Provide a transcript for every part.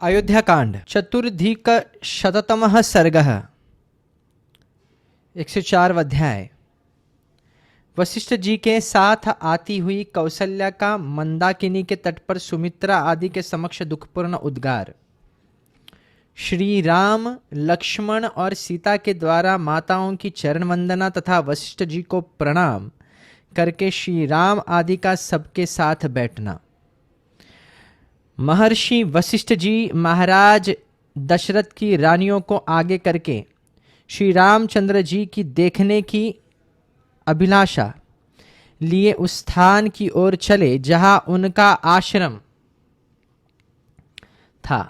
अयोध्याकांड चतुर्धिकशततमः सर्गः 104 अध्याय। वशिष्ठ जी के साथ आती हुई कौसल्या का मंदाकिनी के तट पर सुमित्रा आदि के समक्ष दुखपूर्ण उद्गार। श्री राम, लक्ष्मण और सीता के द्वारा माताओं की चरण वंदना तथा वशिष्ठ जी को प्रणाम करके श्री राम आदि का सबके साथ बैठना। महर्षि वशिष्ठ जी महाराज दशरथ की रानियों को आगे करके श्री रामचंद्र जी की देखने की अभिलाषा लिए उस स्थान की ओर चले जहां उनका आश्रम था।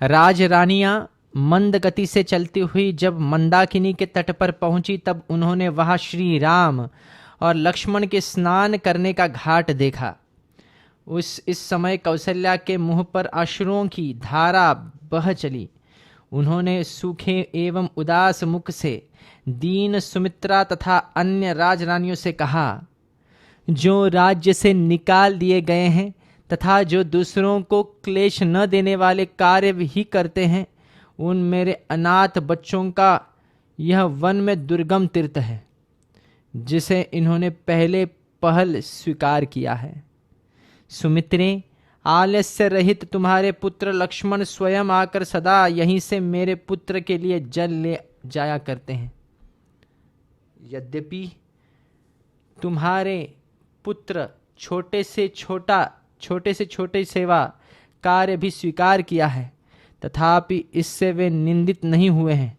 राजरानियां मंद गति से चलती हुई जब मंदाकिनी के तट पर पहुंची तब उन्होंने वहां श्री राम और लक्ष्मण के स्नान करने का घाट देखा। इस समय कौसल्या के मुंह पर अश्रुओं की धारा बह चली। उन्होंने सूखे एवं उदास मुख से दीन सुमित्रा तथा अन्य राजरानियों से कहा, जो राज्य से निकाल दिए गए हैं तथा जो दूसरों को क्लेश न देने वाले कार्य ही करते हैं, उन मेरे अनाथ बच्चों का यह वन में दुर्गम तीर्थ है, जिसे इन्होंने पहले पहल स्वीकार किया है। सुमित्रे, आलस्य रहित तुम्हारे पुत्र लक्ष्मण स्वयं आकर सदा यहीं से मेरे पुत्र के लिए जल ले जाया करते हैं। यद्यपि तुम्हारे पुत्र छोटे से छोटे सेवा कार्य भी स्वीकार किया है, तथापि इससे वे निंदित नहीं हुए हैं,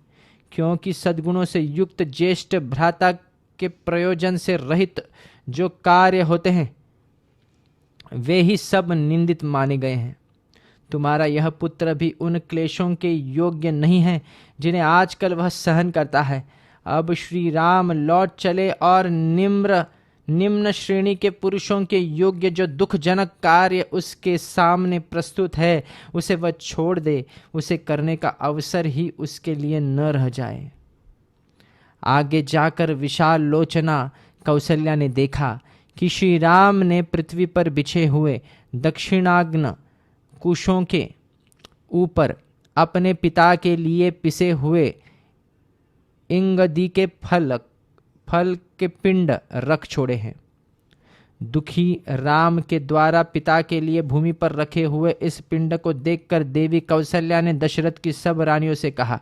क्योंकि सद्गुणों से युक्त ज्येष्ठ भ्राता के प्रयोजन से रहित जो कार्य होते हैं वे ही सब निंदित माने गए हैं। तुम्हारा यह पुत्र भी उन क्लेशों के योग्य नहीं है जिन्हें आजकल वह सहन करता है। अब श्री राम लौट चले और निम्न श्रेणी के पुरुषों के योग्य जो दुखजनक कार्य उसके सामने प्रस्तुत है उसे वह छोड़ दे, उसे करने का अवसर ही उसके लिए न रह जाए। आगे जाकर विशाल लोचना कौसल्या ने देखा कि श्री राम ने पृथ्वी पर बिछे हुए दक्षिणाग्न कुशों के ऊपर अपने पिता के लिए पिसे हुए इंगदी के फल के पिंड रख छोड़े हैं। दुखी राम के द्वारा पिता के लिए भूमि पर रखे हुए इस पिंड को देखकर देवी कौसल्या ने दशरथ की सब रानियों से कहा,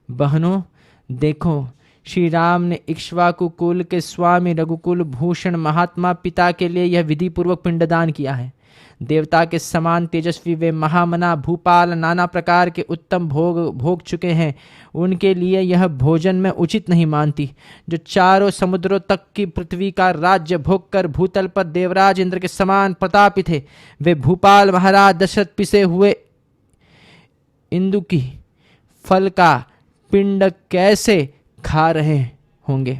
बहनों देखो, श्री राम ने इक्ष्वाकु कुल के स्वामी रघुकुल भूषण महात्मा पिता के लिए यह विधि पूर्वक पिंडदान किया है। देवता के समान तेजस्वी वे महामना भूपाल नाना प्रकार के उत्तम भोग चुके हैं, उनके लिए यह भोजन में उचित नहीं मानती। जो चारों समुद्रों तक की पृथ्वी का राज्य भोग कर भूतल पर देवराज इंद्र के समान प्रतापी थे, वे भूपाल महाराज दशरथ पिसे हुए इंदु की फल का पिंड कैसे खा रहे होंगे।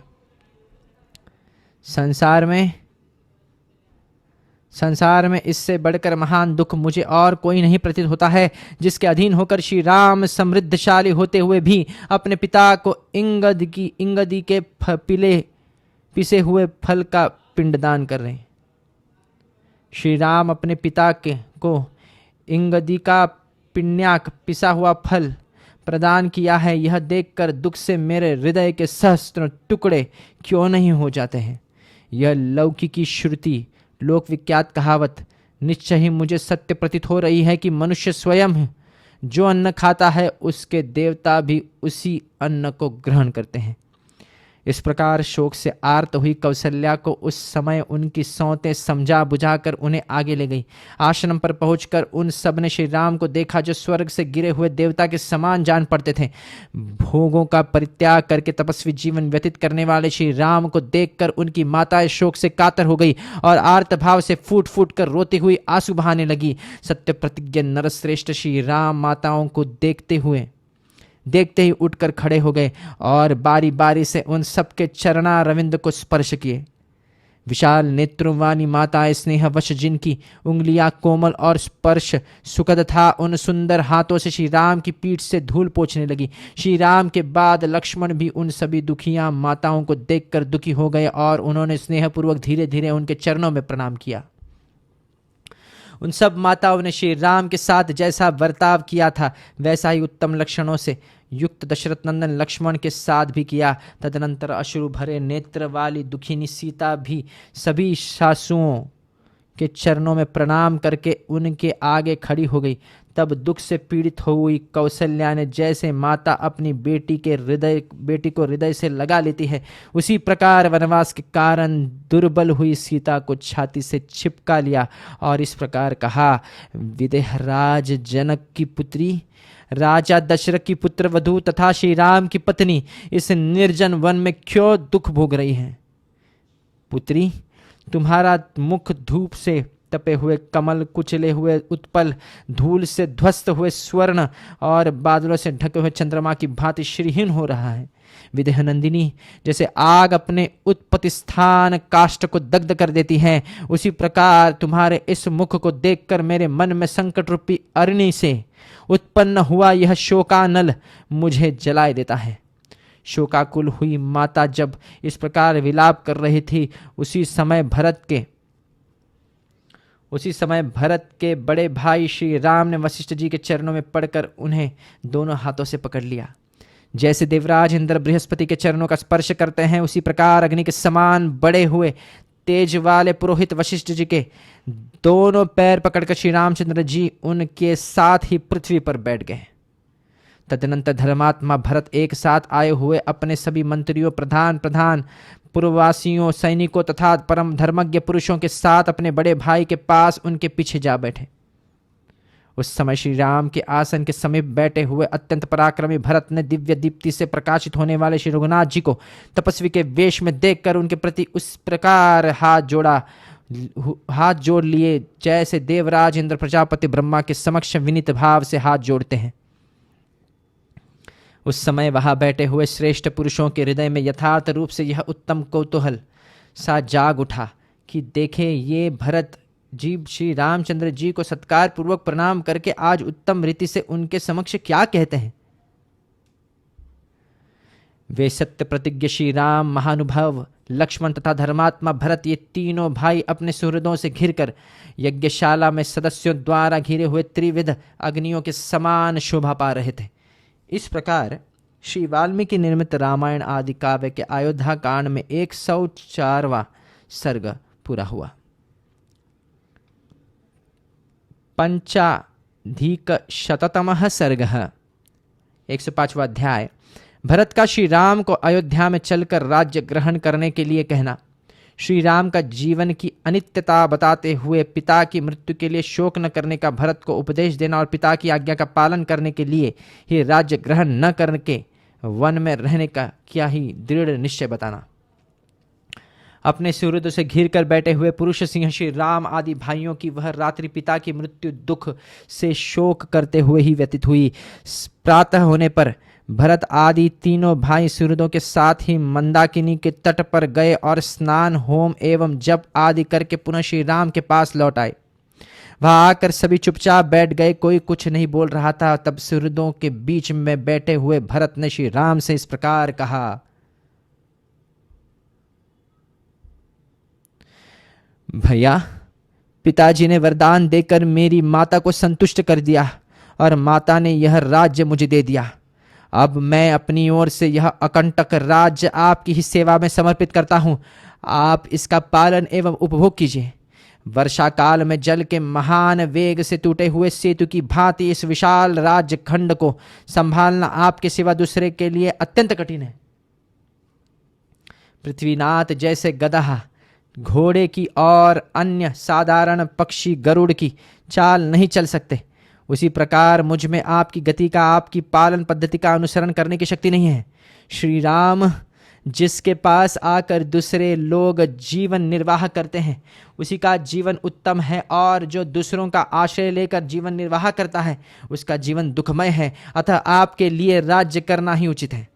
संसार में इससे बढ़कर महान दुख मुझे और कोई नहीं प्रतीत होता है, जिसके अधीन होकर श्री राम समृद्धशाली होते हुए भी अपने पिता को इंगदी के पिसे हुए फल का पिंडदान कर रहे हैं। श्री राम अपने पिता को इंगदी का पिण्याक पिसा हुआ फल प्रदान किया है, यह देखकर दुख से मेरे हृदय के सहस्त्र टुकड़े क्यों नहीं हो जाते हैं। यह लौकिकी श्रुति लोक विख्यात कहावत निश्चय ही मुझे सत्य प्रतीत हो रही है कि मनुष्य स्वयं जो अन्न खाता है उसके देवता भी उसी अन्न को ग्रहण करते हैं। इस प्रकार शोक से आर्त हुई कौसल्या को उस समय उनकी सौतें समझा बुझाकर उन्हें आगे ले गई। आश्रम पर पहुंचकर उन सब ने श्री राम को देखा, जो स्वर्ग से गिरे हुए देवता के समान जान पड़ते थे। भोगों का परित्याग करके तपस्वी जीवन व्यतीत करने वाले श्री राम को देखकर उनकी माताएं शोक से कातर हो गई और आर्त भाव से फूट फूट कर रोती हुई आंसू बहाने लगी। सत्य प्रतिज्ञ नरश्रेष्ठ श्री राम माताओं को देखते ही उठकर खड़े हो गए और बारी बारी से उन सबके चरणा रविंद को स्पर्श किए। विशाल नेत्रों वाली माताएं स्नेहवश जिनकी उंगलियां कोमल और स्पर्श सुखद था, उन सुंदर हाथों से श्री राम की पीठ से धूल पोंछने लगी। श्री राम के बाद लक्ष्मण भी उन सभी दुखियां माताओं को देखकर दुखी हो गए और उन्होंने स्नेहपूर्वक धीरे धीरे उनके चरणों में प्रणाम किया। उन सब माताओं ने श्री राम के साथ जैसा बर्ताव किया था वैसा ही उत्तम लक्षणों से युक्त दशरथ नंदन लक्ष्मण के साथ भी किया। तदनंतर अश्रु भरे नेत्र वाली दुखिनी सीता भी सभी सासुओं के चरणों में प्रणाम करके उनके आगे खड़ी हो गई। तब दुख से पीड़ित हुई कौशल्या ने जैसे माता अपनी बेटी को हृदय से लगा लेती है, उसी प्रकार वनवास के कारण दुर्बल हुई सीता को छाती से चिपका लिया और इस प्रकार कहा, विदेहराज जनक की पुत्री, राजा दशरथ की पुत्र वधू तथा श्री राम की पत्नी इस निर्जन वन में क्यों दुख भोग रही हैं? पुत्री, तुम्हारा मुख धूप से तपे हुए कमल, कुचले हुए उत्पल, धूल से ध्वस्त हुए स्वर्ण और बादलों से ढके हुए चंद्रमा की भांति श्रीहीन हो रहा है। विदेह नंदिनी, जैसे आग अपने उत्पत्ति स्थान काष्ठ को दग्ध कर देती है, उसी प्रकार तुम्हारे इस मुख को देखकर मेरे मन में संकट रूपी अग्नि से उत्पन्न हुआ यह शोकानल मुझे जलाए देता है। शोकाकुल हुई माता जब इस प्रकार विलाप कर रही थी, उसी समय भरत के बड़े भाई श्री राम ने वशिष्ठ जी के चरणों में पड़कर उन्हें दोनों हाथों से पकड़ लिया। जैसे देवराज इंद्र बृहस्पति के चरणों का स्पर्श करते हैं, उसी प्रकार अग्नि के समान बड़े हुए तेज वाले पुरोहित वशिष्ठ जी के दोनों पैर पकड़कर श्री रामचंद्र जी उनके साथ ही पृथ्वी पर बैठ गए। तदनंतर धर्मात्मा भरत एक साथ आए हुए अपने सभी मंत्रियों, प्रधान पूर्ववासियों, सैनिकों तथा परम धर्मज्ञ पुरुषों के साथ अपने बड़े भाई के पास उनके पीछे जा बैठे। उस समय श्री राम के आसन के समीप बैठे हुए अत्यंत पराक्रमी भरत ने दिव्य दीप्ति से प्रकाशित होने वाले श्री रघुनाथ जी को तपस्वी के वेश में देखकर उनके प्रति उस प्रकार हाथ जोड़ लिए जैसे देवराज इंद्र प्रजापति ब्रह्मा के समक्ष विनीत भाव से हाथ जोड़ते हैं। उस समय वहां बैठे हुए श्रेष्ठ पुरुषों के हृदय में यथार्थ रूप से यह उत्तम कौतूहल सा जाग उठा कि देखे ये भरत जी श्री रामचंद्र जी को सत्कार पूर्वक प्रणाम करके आज उत्तम रीति से उनके समक्ष क्या कहते हैं। वे सत्य प्रतिज्ञ श्री राम, महानुभाव लक्ष्मण तथा धर्मात्मा भरत, ये तीनों भाई अपने सुहृदों से घिरकर यज्ञशाला में सदस्यों द्वारा घिरे हुए त्रिविध अग्नियों के समान शोभा पा रहे थे। इस प्रकार श्री वाल्मीकि निर्मित रामायण आदि काव्य के अयोध्या कांड में 104वां सर्ग पूरा हुआ। पंचाधिकशततमः सर्गः 105वां अध्याय। भरत का श्री राम को अयोध्या में चलकर राज्य ग्रहण करने के लिए कहना। श्री राम का जीवन की अनित्यता बताते हुए पिता की मृत्यु के लिए शोक न करने का भरत को उपदेश देना और पिता की आज्ञा का पालन करने के लिए ही राज्य ग्रहण न करके वन में रहने का क्या ही दृढ़ निश्चय बताना। अपने सुहृदों से घिर कर बैठे हुए पुरुष सिंह श्री राम आदि भाइयों की वह रात्रि पिता की मृत्यु दुख से शोक करते हुए ही व्यतीत हुई। प्रातः होने पर भरत आदि तीनों भाई सुहृदों के साथ ही मंदाकिनी के तट पर गए और स्नान, होम एवं जप आदि करके पुनः श्री राम के पास लौट आए। वहां आकर सभी चुपचाप बैठ गए, कोई कुछ नहीं बोल रहा था। तब सुहृदों के बीच में बैठे हुए भरत ने श्री राम से इस प्रकार कहा, भैया, पिताजी ने वरदान देकर मेरी माता को संतुष्ट कर दिया और माता ने यह राज्य मुझे दे दिया। अब मैं अपनी ओर से यह अकंटक राज्य आपकी ही सेवा में समर्पित करता हूं। आप इसका पालन एवं उपभोग कीजिए। वर्षा काल में जल के महान वेग से टूटे हुए सेतु की भांति इस विशाल राज्य खंड को संभालना आपके सिवा दूसरे के लिए अत्यंत कठिन है। पृथ्वीनाथ जैसे गधा, घोड़े की और अन्य साधारण पक्षी गरुड़ की चाल नहीं चल सकते, उसी प्रकार मुझ में आपकी गति का, आपकी पालन पद्धति का अनुसरण करने की शक्ति नहीं है। श्री राम जिसके पास आकर दूसरे लोग जीवन निर्वाह करते हैं, उसी का जीवन उत्तम है, और जो दूसरों का आश्रय लेकर जीवन निर्वाह करता है, उसका जीवन दुखमय है। अतः आपके लिए राज्य करना ही उचित है।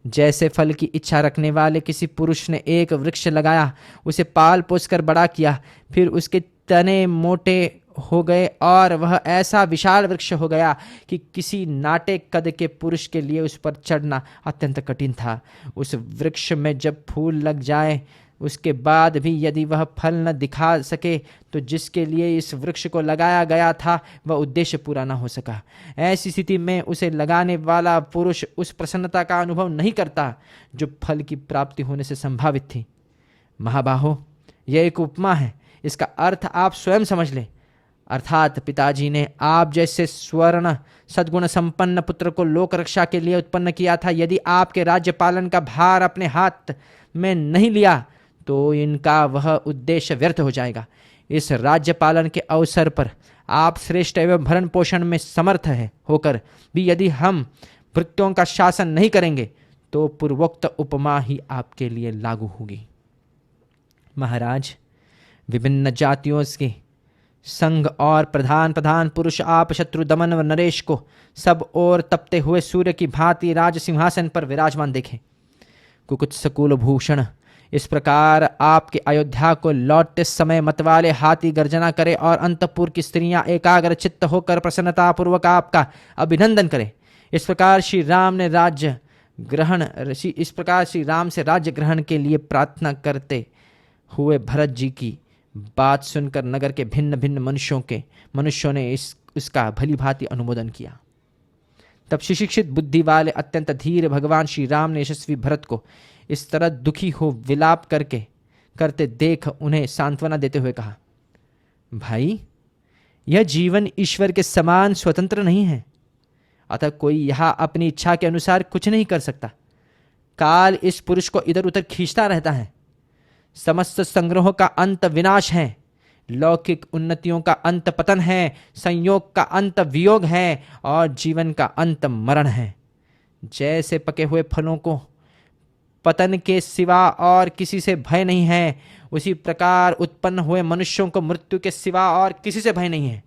जैसे फल की इच्छा रखने वाले किसी पुरुष ने एक वृक्ष लगाया, उसे पाल पोस कर बड़ा किया, फिर उसके तने मोटे हो गए और वह ऐसा विशाल वृक्ष हो गया कि किसी नाटे कद के पुरुष के लिए उस पर चढ़ना अत्यंत कठिन था। उस वृक्ष में जब फूल लग जाए उसके बाद भी यदि वह फल न दिखा सके तो जिसके लिए इस वृक्ष को लगाया गया था वह उद्देश्य पूरा न हो सका। ऐसी स्थिति में उसे लगाने वाला पुरुष उस प्रसन्नता का अनुभव नहीं करता जो फल की प्राप्ति होने से संभावित थी। महाबाहो, यह एक उपमा है, इसका अर्थ आप स्वयं समझ लें। अर्थात पिताजी ने आप जैसे स्वर्ण सद्गुण संपन्न पुत्र को लोक रक्षा के लिए उत्पन्न किया था। यदि आपके राज्य पालन का भार अपने हाथ में नहीं लिया तो इनका वह उद्देश्य व्यर्थ हो जाएगा। इस राज्य पालन के अवसर पर आप श्रेष्ठ एवं भरण पोषण में समर्थ है होकर भी यदि हम भृत्यों का शासन नहीं करेंगे तो पूर्वोक्त उपमा ही आपके लिए लागू होगी। महाराज, विभिन्न जातियों के संघ और प्रधान प्रधान पुरुष आप शत्रु दमन व नरेश को सब ओर तपते हुए सूर्य की भांति राज सिंहासन पर विराजमान देखें। कुकुत्स कुलभूषण इस प्रकार आपके अयोध्या को लौटते समय मतवाले हाथी गर्जना करे और अंतपुर की स्त्रियां एकाग्र चित्त होकर प्रसन्नता पूर्वक आपका अभिनंदन करें। इस प्रकार श्री राम से राज्य ग्रहण के लिए प्रार्थना करते हुए भरत जी की बात सुनकर नगर के भिन्न भिन्न मनुष्यों ने उसका भली भांति अनुमोदन किया। तब सुशिक्षित बुद्धि वाले अत्यंत धीर भगवान श्री राम ने यशस्वी भरत को इस तरह दुखी हो विलाप करते देख उन्हें सांत्वना देते हुए कहा, भाई, यह जीवन ईश्वर के समान स्वतंत्र नहीं है, अतः कोई यहां अपनी इच्छा के अनुसार कुछ नहीं कर सकता। काल इस पुरुष को इधर उधर खींचता रहता है। समस्त संग्रहों का अंत विनाश है, लौकिक उन्नतियों का अंत पतन है, संयोग का अंत वियोग है और जीवन का अंत मरण है। जैसे पके हुए फलों को पतन के सिवा और किसी से भय नहीं है, उसी प्रकार उत्पन्न हुए मनुष्यों को मृत्यु के सिवा और किसी से भय नहीं है।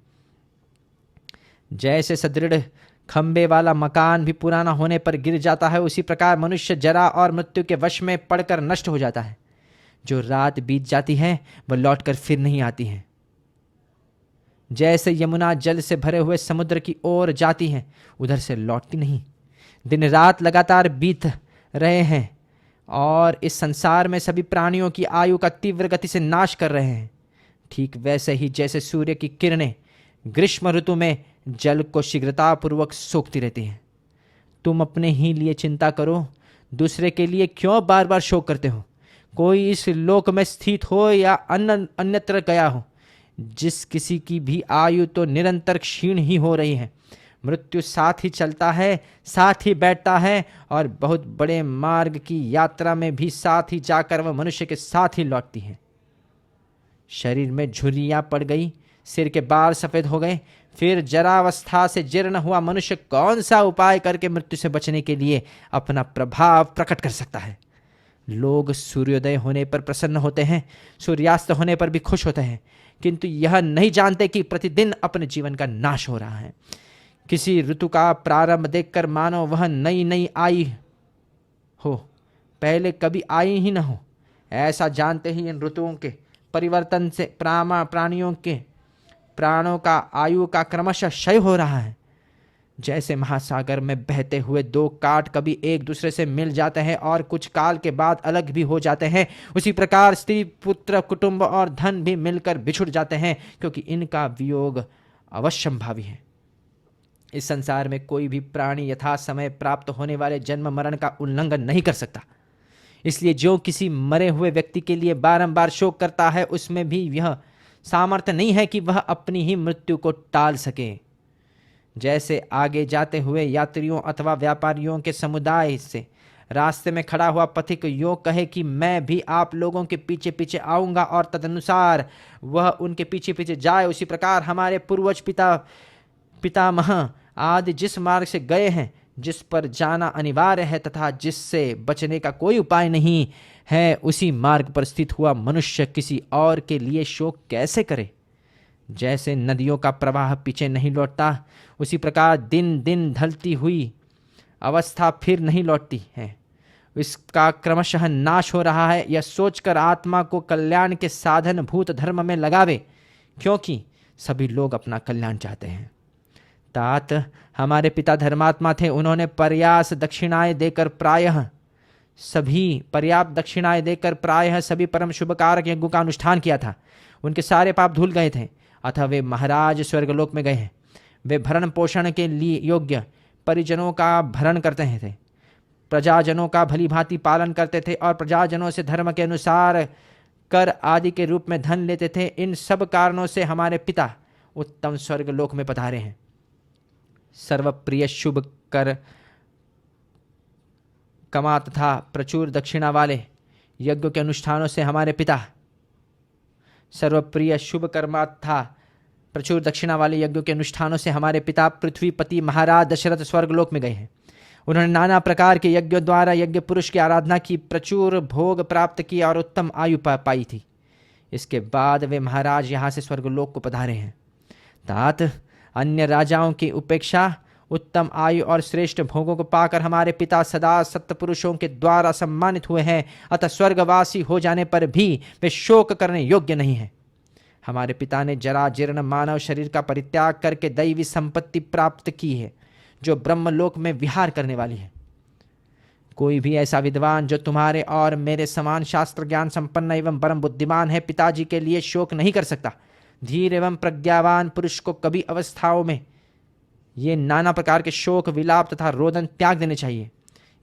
जैसे सदृढ़ खंबे वाला मकान भी पुराना होने पर गिर जाता है, उसी प्रकार मनुष्य जरा और मृत्यु के वश में पड़कर नष्ट हो जाता है। जो रात बीत जाती है वह लौटकर फिर नहीं आती है। जैसे यमुना जल से भरे हुए समुद्र की ओर जाती है, उधर से लौटती नहीं। दिन रात लगातार बीत रहे हैं और इस संसार में सभी प्राणियों की आयु का तीव्र गति से नाश कर रहे हैं। ठीक वैसे ही जैसे सूर्य की किरणें ग्रीष्म ऋतु में जल को शीघ्रतापूर्वक सोखती रहती हैं। तुम अपने ही लिए चिंता करो, दूसरे के लिए क्यों बार बार शोक करते हो? कोई इस लोक में स्थित हो या अन्यत्र गया हो, जिस किसी की भी आयु तो निरंतर क्षीण ही हो रही है। मृत्यु साथ ही चलता है, साथ ही बैठता है और बहुत बड़े मार्ग की यात्रा में भी साथ ही जाकर वह मनुष्य के साथ ही लौटती है। शरीर में झुर्रियां पड़ गई, सिर के बाल सफेद हो गए, फिर जरावस्था से जीर्ण हुआ मनुष्य कौन सा उपाय करके मृत्यु से बचने के लिए अपना प्रभाव प्रकट कर सकता है? लोग सूर्योदय होने पर प्रसन्न होते हैं, सूर्यास्त होने पर भी खुश होते हैं, किंतु यह नहीं जानते कि प्रतिदिन अपने जीवन का नाश हो रहा है। किसी ऋतु का प्रारंभ देखकर मानो वह नई नई आई हो, पहले कभी आई ही न हो, ऐसा जानते ही इन ऋतुओं के परिवर्तन से प्राणियों के प्राणों का आयु का क्रमशः क्षय हो रहा है। जैसे महासागर में बहते हुए दो काट कभी एक दूसरे से मिल जाते हैं और कुछ काल के बाद अलग भी हो जाते हैं, उसी प्रकार स्त्री पुत्र कुटुंब और धन भी मिलकर बिछुड़ जाते हैं, क्योंकि इनका वियोग अवश्यंभावी है। इस संसार में कोई भी प्राणी यथा समय प्राप्त होने वाले जन्म मरण का उल्लंघन नहीं कर सकता। इसलिए जो किसी मरे हुए व्यक्ति के लिए बारंबार शोक करता है, उसमें भी यह सामर्थ्य नहीं है कि वह अपनी ही मृत्यु को टाल सके। जैसे आगे जाते हुए यात्रियों अथवा व्यापारियों के समुदाय से रास्ते में खड़ा हुआ पथिक यो कहे कि मैं भी आप लोगों के पीछे पीछे आऊंगा और तदनुसार वह उनके पीछे पीछे जाए, उसी प्रकार हमारे पूर्वज पितामह आदि जिस मार्ग से गए हैं, जिस पर जाना अनिवार्य है तथा जिससे बचने का कोई उपाय नहीं है, उसी मार्ग पर स्थित हुआ मनुष्य किसी और के लिए शोक कैसे करे? जैसे नदियों का प्रवाह पीछे नहीं लौटता, उसी प्रकार दिन दिन ढलती हुई अवस्था फिर नहीं लौटती है, इसका क्रमशः नाश हो रहा है। यह सोचकर आत्मा को कल्याण के साधन भूत धर्म में लगावे, क्योंकि सभी लोग अपना कल्याण चाहते हैं। तात हमारे पिता धर्मात्मा थे, उन्होंने प्रयास दक्षिणाएं देकर प्रायः सभी पर्याप्त दक्षिणाएं देकर प्रायः सभी परम शुभ कारक यज्ञों का अनुष्ठान किया था। उनके सारे पाप धुल गए थे, अतः वे महाराज स्वर्गलोक में गए हैं। वे भरण पोषण के लिए योग्य परिजनों का भरण करते थे, प्रजाजनों का भली भांति पालन करते थे और प्रजाजनों से धर्म के अनुसार कर आदि के रूप में धन लेते थे। इन सब कारणों से हमारे पिता उत्तम स्वर्गलोक में पधारे हैं। सर्वप्रिय शुभ कर कमा तथा प्रचुर दक्षिणा वाले यज्ञों के अनुष्ठानों से हमारे पिता सर्वप्रिय शुभ कर्मा था प्रचुर दक्षिणा वाले यज्ञों के अनुष्ठानों से हमारे पिता पृथ्वीपति महाराज दशरथ स्वर्गलोक में गए हैं। उन्होंने नाना प्रकार के यज्ञों द्वारा यज्ञ पुरुष की आराधना की, प्रचुर भोग प्राप्त की और उत्तम आयु पाई थी। इसके बाद वे महाराज यहाँ से स्वर्गलोक को पधारे हैं। तात अन्य राजाओं की उपेक्षा उत्तम आयु और श्रेष्ठ भोगों को पाकर हमारे पिता सदा सत्पुरुषों के द्वारा सम्मानित हुए हैं, अतः स्वर्गवासी हो जाने पर भी वे शोक करने योग्य नहीं हैं। हमारे पिता ने जरा जीर्ण मानव शरीर का परित्याग करके दैवी संपत्ति प्राप्त की है, जो ब्रह्मलोक में विहार करने वाली है। कोई भी ऐसा विद्वान जो तुम्हारे और मेरे समान शास्त्र ज्ञान संपन्न एवं परम बुद्धिमान है, पिताजी के लिए शोक नहीं कर सकता। धीर एवं प्रज्ञावान पुरुष को कभी अवस्थाओं में ये नाना प्रकार के शोक, विलाप तथा रोदन त्याग देने चाहिए।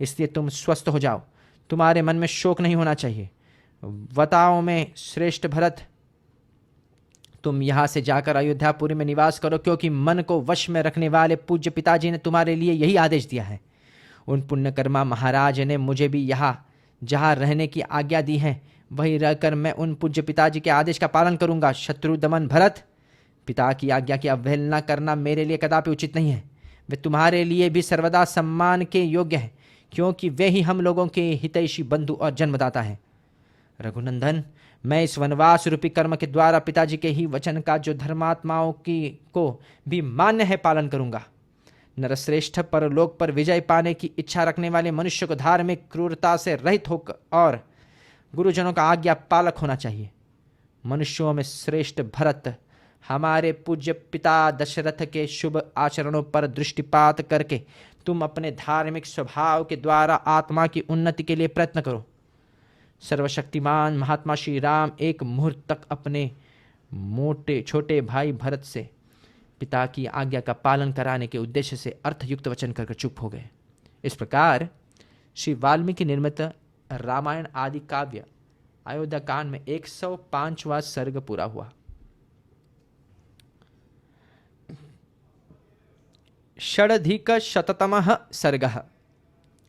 इसलिए तुम स्वस्थ हो जाओ, तुम्हारे मन में शोक नहीं होना चाहिए। वताओं में श्रेष्ठ भरत, तुम यहाँ से जाकर अयोध्यापुरी में निवास करो, क्योंकि मन को वश में रखने वाले पूज्य पिताजी ने तुम्हारे लिए यही आदेश दिया है। उन पुण्यकर्मा महाराज ने मुझे भी यहाँ जहाँ रहने की आज्ञा दी है, वहीं रहकर मैं उन पूज्य पिताजी के आदेश का पालन करूँगा। शत्रु दमन भरत, पिता की आज्ञा की अवहेलना करना मेरे लिए कदापि उचित नहीं है। वे तुम्हारे लिए भी सर्वदा सम्मान के योग्य हैं, क्योंकि वे ही हम लोगों के हितैषी बंधु और जन्मदाता हैं। रघुनंदन, मैं इस वनवास रूपी कर्म के द्वारा पिताजी के ही वचन का, जो धर्मात्माओं की को भी मान्य है, पालन करूंगा। नरश्रेष्ठ परलोक पर विजय पाने की इच्छा रखने वाले मनुष्य को धार्मिक क्रूरता से रहित होकर और गुरुजनों का आज्ञा पालक होना चाहिए। मनुष्यों में श्रेष्ठ भरत, हमारे पूज्य पिता दशरथ के शुभ आचरणों पर दृष्टिपात करके तुम अपने धार्मिक स्वभाव के द्वारा आत्मा की उन्नति के लिए प्रयत्न करो। सर्वशक्तिमान महात्मा श्री राम एक मुहूर्त तक अपने मोटे छोटे भाई भरत से पिता की आज्ञा का पालन कराने के उद्देश्य से अर्थयुक्त वचन कर चुप हो गए। इस प्रकार श्री वाल्मीकि निर्मित रामायण आदि काव्य अयोध्या कांड में 105वां सर्ग पूरा हुआ। षडधिक शततमः सर्गः।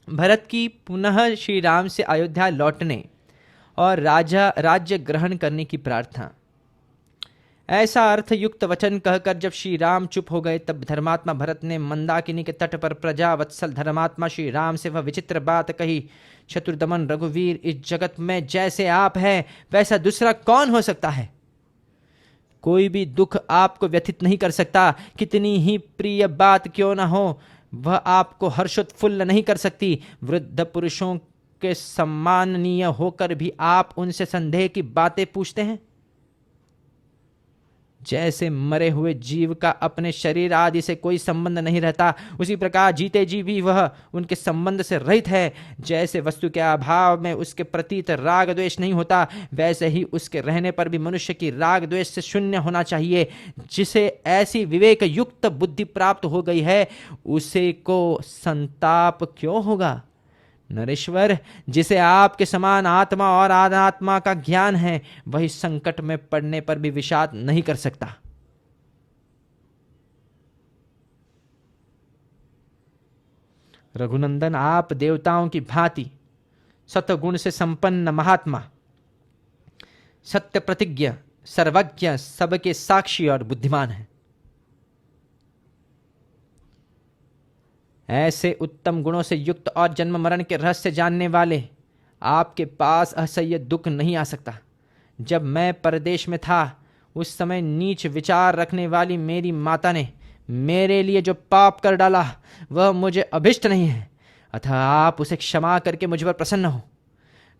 भरत की पुनः श्री राम से अयोध्या लौटने और राज्य ग्रहण करने की प्रार्थना। ऐसा अर्थयुक्त वचन कहकर जब श्री राम चुप हो गए, तब धर्मात्मा भरत ने मंदाकिनी के तट पर प्रजा वत्सल धर्मात्मा श्री राम से वह विचित्र बात कही। शत्रुदमन रघुवीर, इस जगत में जैसे आप हैं वैसा दूसरा कौन हो सकता है। कोई भी दुख आपको व्यथित नहीं कर सकता। कितनी ही प्रिय बात क्यों न हो, वह आपको हर्षोत्फुल्ल नहीं कर सकती। वृद्ध पुरुषों के सम्माननीय होकर भी आप उनसे संदेह की बातें पूछते हैं। जैसे मरे हुए जीव का अपने शरीर आदि से कोई संबंध नहीं रहता, उसी प्रकार जीते जी भी वह उनके संबंध से रहित है। जैसे वस्तु के अभाव में उसके प्रतीत राग द्वेष नहीं होता, वैसे ही उसके रहने पर भी मनुष्य की राग द्वेष से शून्य होना चाहिए। जिसे ऐसी विवेक युक्त बुद्धि प्राप्त हो गई है, उसे को संताप क्यों होगा। नरेश्वर, जिसे आपके समान आत्मा और अनात्मा का ज्ञान है, वही संकट में पड़ने पर भी विषाद नहीं कर सकता। रघुनंदन, आप देवताओं की भांति सतगुण से संपन्न महात्मा, सत्य प्रतिज्ञ, सर्वज्ञ, सबके साक्षी और बुद्धिमान हैं। ऐसे उत्तम गुणों से युक्त और जन्म मरण के रहस्य जानने वाले आपके पास असह्य दुख नहीं आ सकता। जब मैं परदेश में था, उस समय नीच विचार रखने वाली मेरी माता ने मेरे लिए जो पाप कर डाला, वह मुझे अभिष्ट नहीं है। अतः आप उसे क्षमा करके मुझ पर प्रसन्न हो।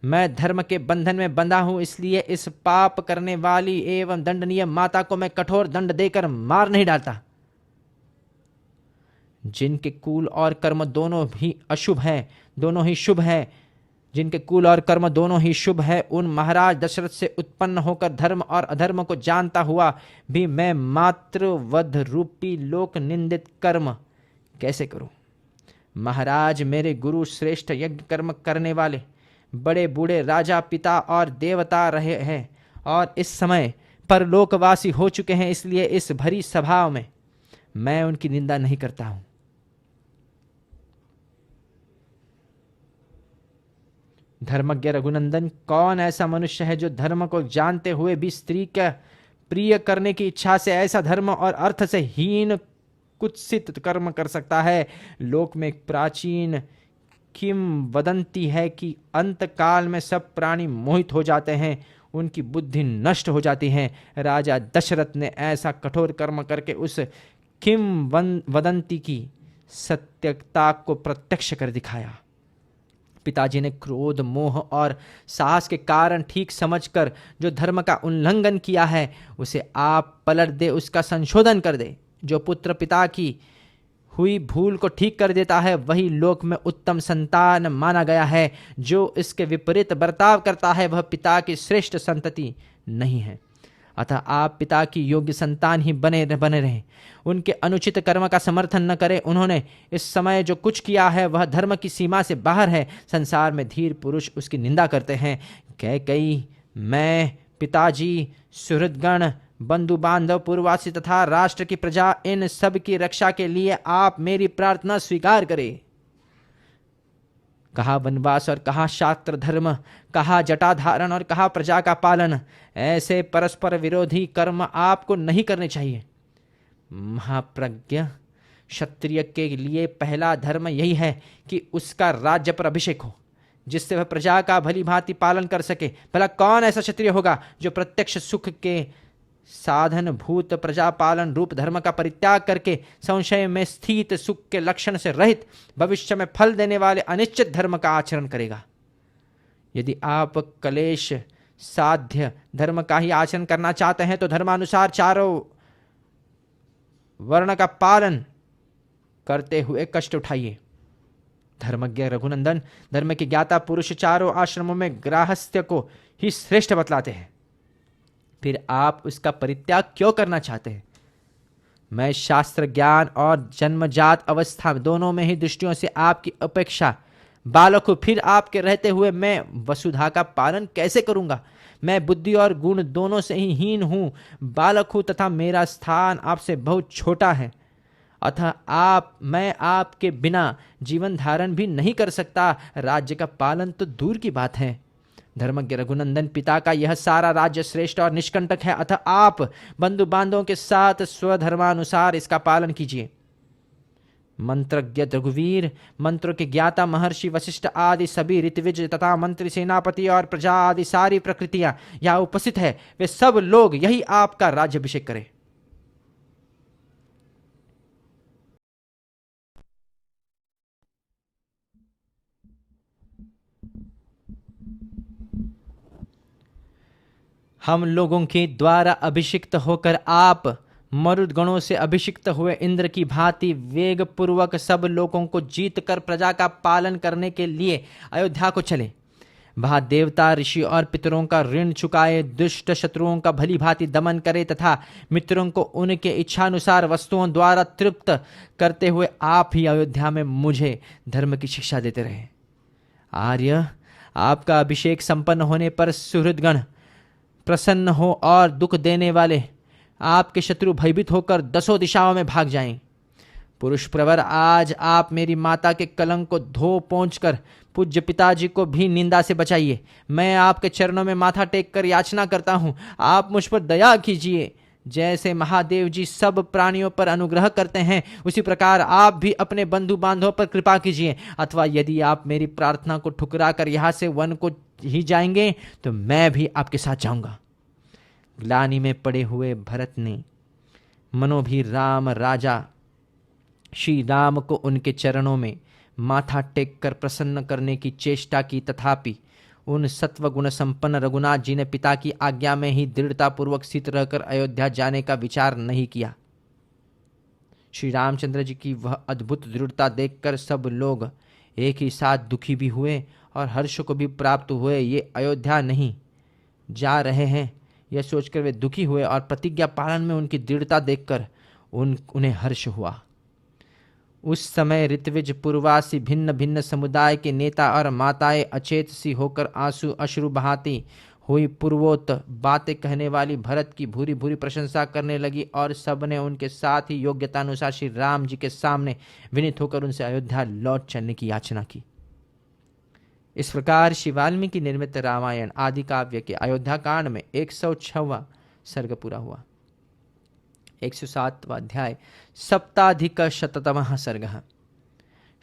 मैं धर्म के बंधन में बंधा हूं, इसलिए इस पाप करने वाली एवं दंडनीय माता को मैं कठोर दंड देकर मार नहीं डालता। जिनके कुल और कर्म दोनों ही अशुभ हैं, दोनों ही शुभ हैं, जिनके कुल और कर्म दोनों ही शुभ है, उन महाराज दशरथ से उत्पन्न होकर धर्म और अधर्म को जानता हुआ भी मैं मातृवध रूपी लोक निंदित कर्म कैसे करूं? महाराज, मेरे गुरु श्रेष्ठ यज्ञ कर्म करने वाले बड़े बूढ़े राजा, पिता और देवता रहे हैं और इस समय परलोकवासी हो चुके हैं, इसलिए इस भरी सभा में मैं उनकी निंदा नहीं करता हूं। धर्मज्ञ रघुनंदन, कौन ऐसा मनुष्य है जो धर्म को जानते हुए भी स्त्री का प्रिय करने की इच्छा से ऐसा धर्म और अर्थ से हीन कुत्सित कर्म कर सकता है? लोक में एक प्राचीन किंवदंती है कि अंत काल में सब प्राणी मोहित हो जाते हैं, उनकी बुद्धि नष्ट हो जाती है। राजा दशरथ ने ऐसा कठोर कर्म करके उस किंवदंती की सत्यता को प्रत्यक्ष कर दिखाया। पिताजी ने क्रोध, मोह और साहस के कारण ठीक समझकर जो धर्म का उल्लंघन किया है उसे आप पलट दे, उसका संशोधन कर दे। जो पुत्र पिता की हुई भूल को ठीक कर देता है वही लोक में उत्तम संतान माना गया है। जो इसके विपरीत बर्ताव करता है वह पिता की श्रेष्ठ संतति नहीं है। अतः आप पिता की योग्य संतान ही बने रहें, उनके अनुचित कर्म का समर्थन न करें। उन्होंने इस समय जो कुछ किया है वह धर्म की सीमा से बाहर है। संसार में धीर पुरुष उसकी निंदा करते हैं। कैकेयी, मैं, पिताजी, सुहृदगण, बंधु बांधव, पूर्ववासी तथा राष्ट्र की प्रजा, इन सब की रक्षा के लिए आप मेरी प्रार्थना स्वीकार करें। कहा वनवास और कहा शास्त्र धर्म, कहा जटाधारण और कहा प्रजा का पालन, ऐसे परस्पर विरोधी कर्म आपको नहीं करने चाहिए। महाप्रज्ञ क्षत्रिय के लिए पहला धर्म यही है कि उसका राज्य पर अभिषेक हो, जिससे वह प्रजा का भली भांति पालन कर सके। भला कौन ऐसा क्षत्रिय होगा जो प्रत्यक्ष सुख के साधन भूत प्रजा पालन रूप धर्म का परित्याग करके संशय में स्थित सुख के लक्षण से रहित भविष्य में फल देने वाले अनिश्चित धर्म का आचरण करेगा? यदि आप कलेश साध्य धर्म का ही आचरण करना चाहते हैं तो धर्मानुसार चारों वर्ण का पालन करते हुए कष्ट उठाइए। धर्मज्ञ रघुनंदन, धर्म के ज्ञाता पुरुष चारों आश्रमों में गृहस्थ्य को ही श्रेष्ठ बतलाते हैं, फिर आप उसका परित्याग क्यों करना चाहते हैं? मैं शास्त्र ज्ञान और जन्मजात अवस्था दोनों में ही दृष्टियों से आपकी अपेक्षा बालक हूं, फिर आपके रहते हुए मैं वसुधा का पालन कैसे करूंगा? मैं बुद्धि और गुण दोनों से ही हीन हूं, बालक हूं तथा मेरा स्थान आपसे बहुत छोटा है। अतः मैं आपके बिना जीवन धारण भी नहीं कर सकता, राज्य का पालन तो दूर की बात है। धर्मज्ञ रघुनंदन, पिता का यह सारा राज्य श्रेष्ठ और निष्कंटक है, अतः आप बंधु बांधवों के साथ स्वधर्मानुसार इसका पालन कीजिए। मंत्रज्ञ रघुवीर, मंत्रों के ज्ञाता महर्षि वशिष्ठ आदि सभी ऋत्विज तथा मंत्री, सेनापति और प्रजा आदि सारी प्रकृतियां यहाँ उपस्थित है, वे सब लोग यही आपका राज्याभिषेक करें। हम लोगों के द्वारा अभिषिक्त होकर आप मरुद गणों से अभिषिक्त हुए इंद्र की भांति वेग पूर्वक सब लोगों को जीत कर प्रजा का पालन करने के लिए अयोध्या को चले। वहाँ देवता, ऋषि और पितरों का ऋण चुकाए, दुष्ट शत्रुओं का भली भांति दमन करे तथा मित्रों को उनके इच्छानुसार वस्तुओं द्वारा तृप्त करते हुए आप ही अयोध्या में मुझे धर्म की शिक्षा देते रहे। आर्य, आपका अभिषेक संपन्न होने पर सुहृदगण प्रसन्न हो और दुख देने वाले आपके शत्रु भयभीत होकर दसों दिशाओं में भाग जाएं। पुरुष प्रवर, आज आप मेरी माता के कलंक को धो पोंछकर पूज्य पिताजी को भी निंदा से बचाइए। मैं आपके चरणों में माथा टेक कर याचना करता हूँ, आप मुझ पर दया कीजिए। जैसे महादेव जी सब प्राणियों पर अनुग्रह करते हैं, उसी प्रकार आप भी अपने बंधु बांधवों पर कृपा कीजिए। अथवा यदि आप मेरी प्रार्थना को ठुकरा कर यहाँ से वन को ही जाएंगे तो मैं भी आपके साथ जाऊंगा। ग्लानि में पड़े हुए भरत ने मनो भी राम राजा श्री राम को उनके चरणों में माथा टेक कर प्रसन्न करने की चेष्टा की, तथापि उन सत्वगुण संपन्न रघुनाथ जी ने पिता की आज्ञा में ही दृढ़तापूर्वक स्थित रहकर अयोध्या जाने का विचार नहीं किया। श्री रामचंद्र जी की वह अद्भुत दृढ़ता देखकर सब लोग एक ही साथ दुखी भी हुए और हर्ष को भी प्राप्त हुए, ये अयोध्या नहीं जा रहे हैं, यह सोचकर वे दुखी हुए और प्रतिज्ञा पालन में उनकी दृढ़ता देखकर उन्हें हर्ष हुआ। उस समय ऋत्विज पूर्वासी भिन्न भिन्न समुदाय के नेता और माताएं अचेत सी होकर आंसू अश्रु बहाती हुई पूर्वोक्त बातें कहने वाली भरत की भूरी भूरी प्रशंसा करने लगी और सबने उनके साथ ही योग्यतानुसार श्री राम जी के सामने विनीत होकर उनसे अयोध्या लौट चलने की याचना की। इस प्रकार श्री वाल्मीकि निर्मित रामायण आदि काव्य के अयोध्या कांड में 106वां सर्ग पूरा हुआ। 107वां अध्याय सप्ताधिक शततमः सर्गः।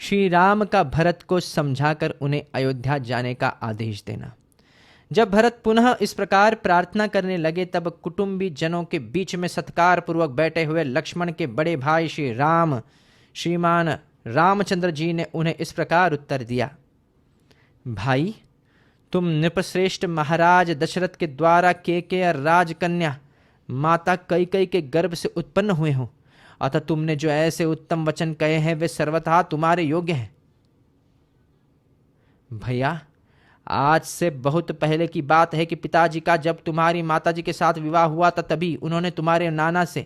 श्री राम का भरत को समझाकर उन्हें अयोध्या जाने का आदेश देना। जब भरत पुनः इस प्रकार प्रार्थना करने लगे तब कुटुंबी जनों के बीच में सत्कार पूर्वक बैठे हुए लक्ष्मण के बड़े भाई श्री राम श्रीमान रामचंद्र जी ने उन्हें इस प्रकार उत्तर दिया। भाई, तुम नृपश्रेष्ठ महाराज दशरथ के द्वारा केकय राजकन्या माता कैकेयी के गर्भ से उत्पन्न हुए हो, अतः तुमने जो ऐसे उत्तम वचन कहे हैं वे सर्वथा तुम्हारे योग्य हैं। भैया, आज से बहुत पहले की बात है कि पिताजी का जब तुम्हारी माताजी के साथ विवाह हुआ था तभी उन्होंने तुम्हारे नाना से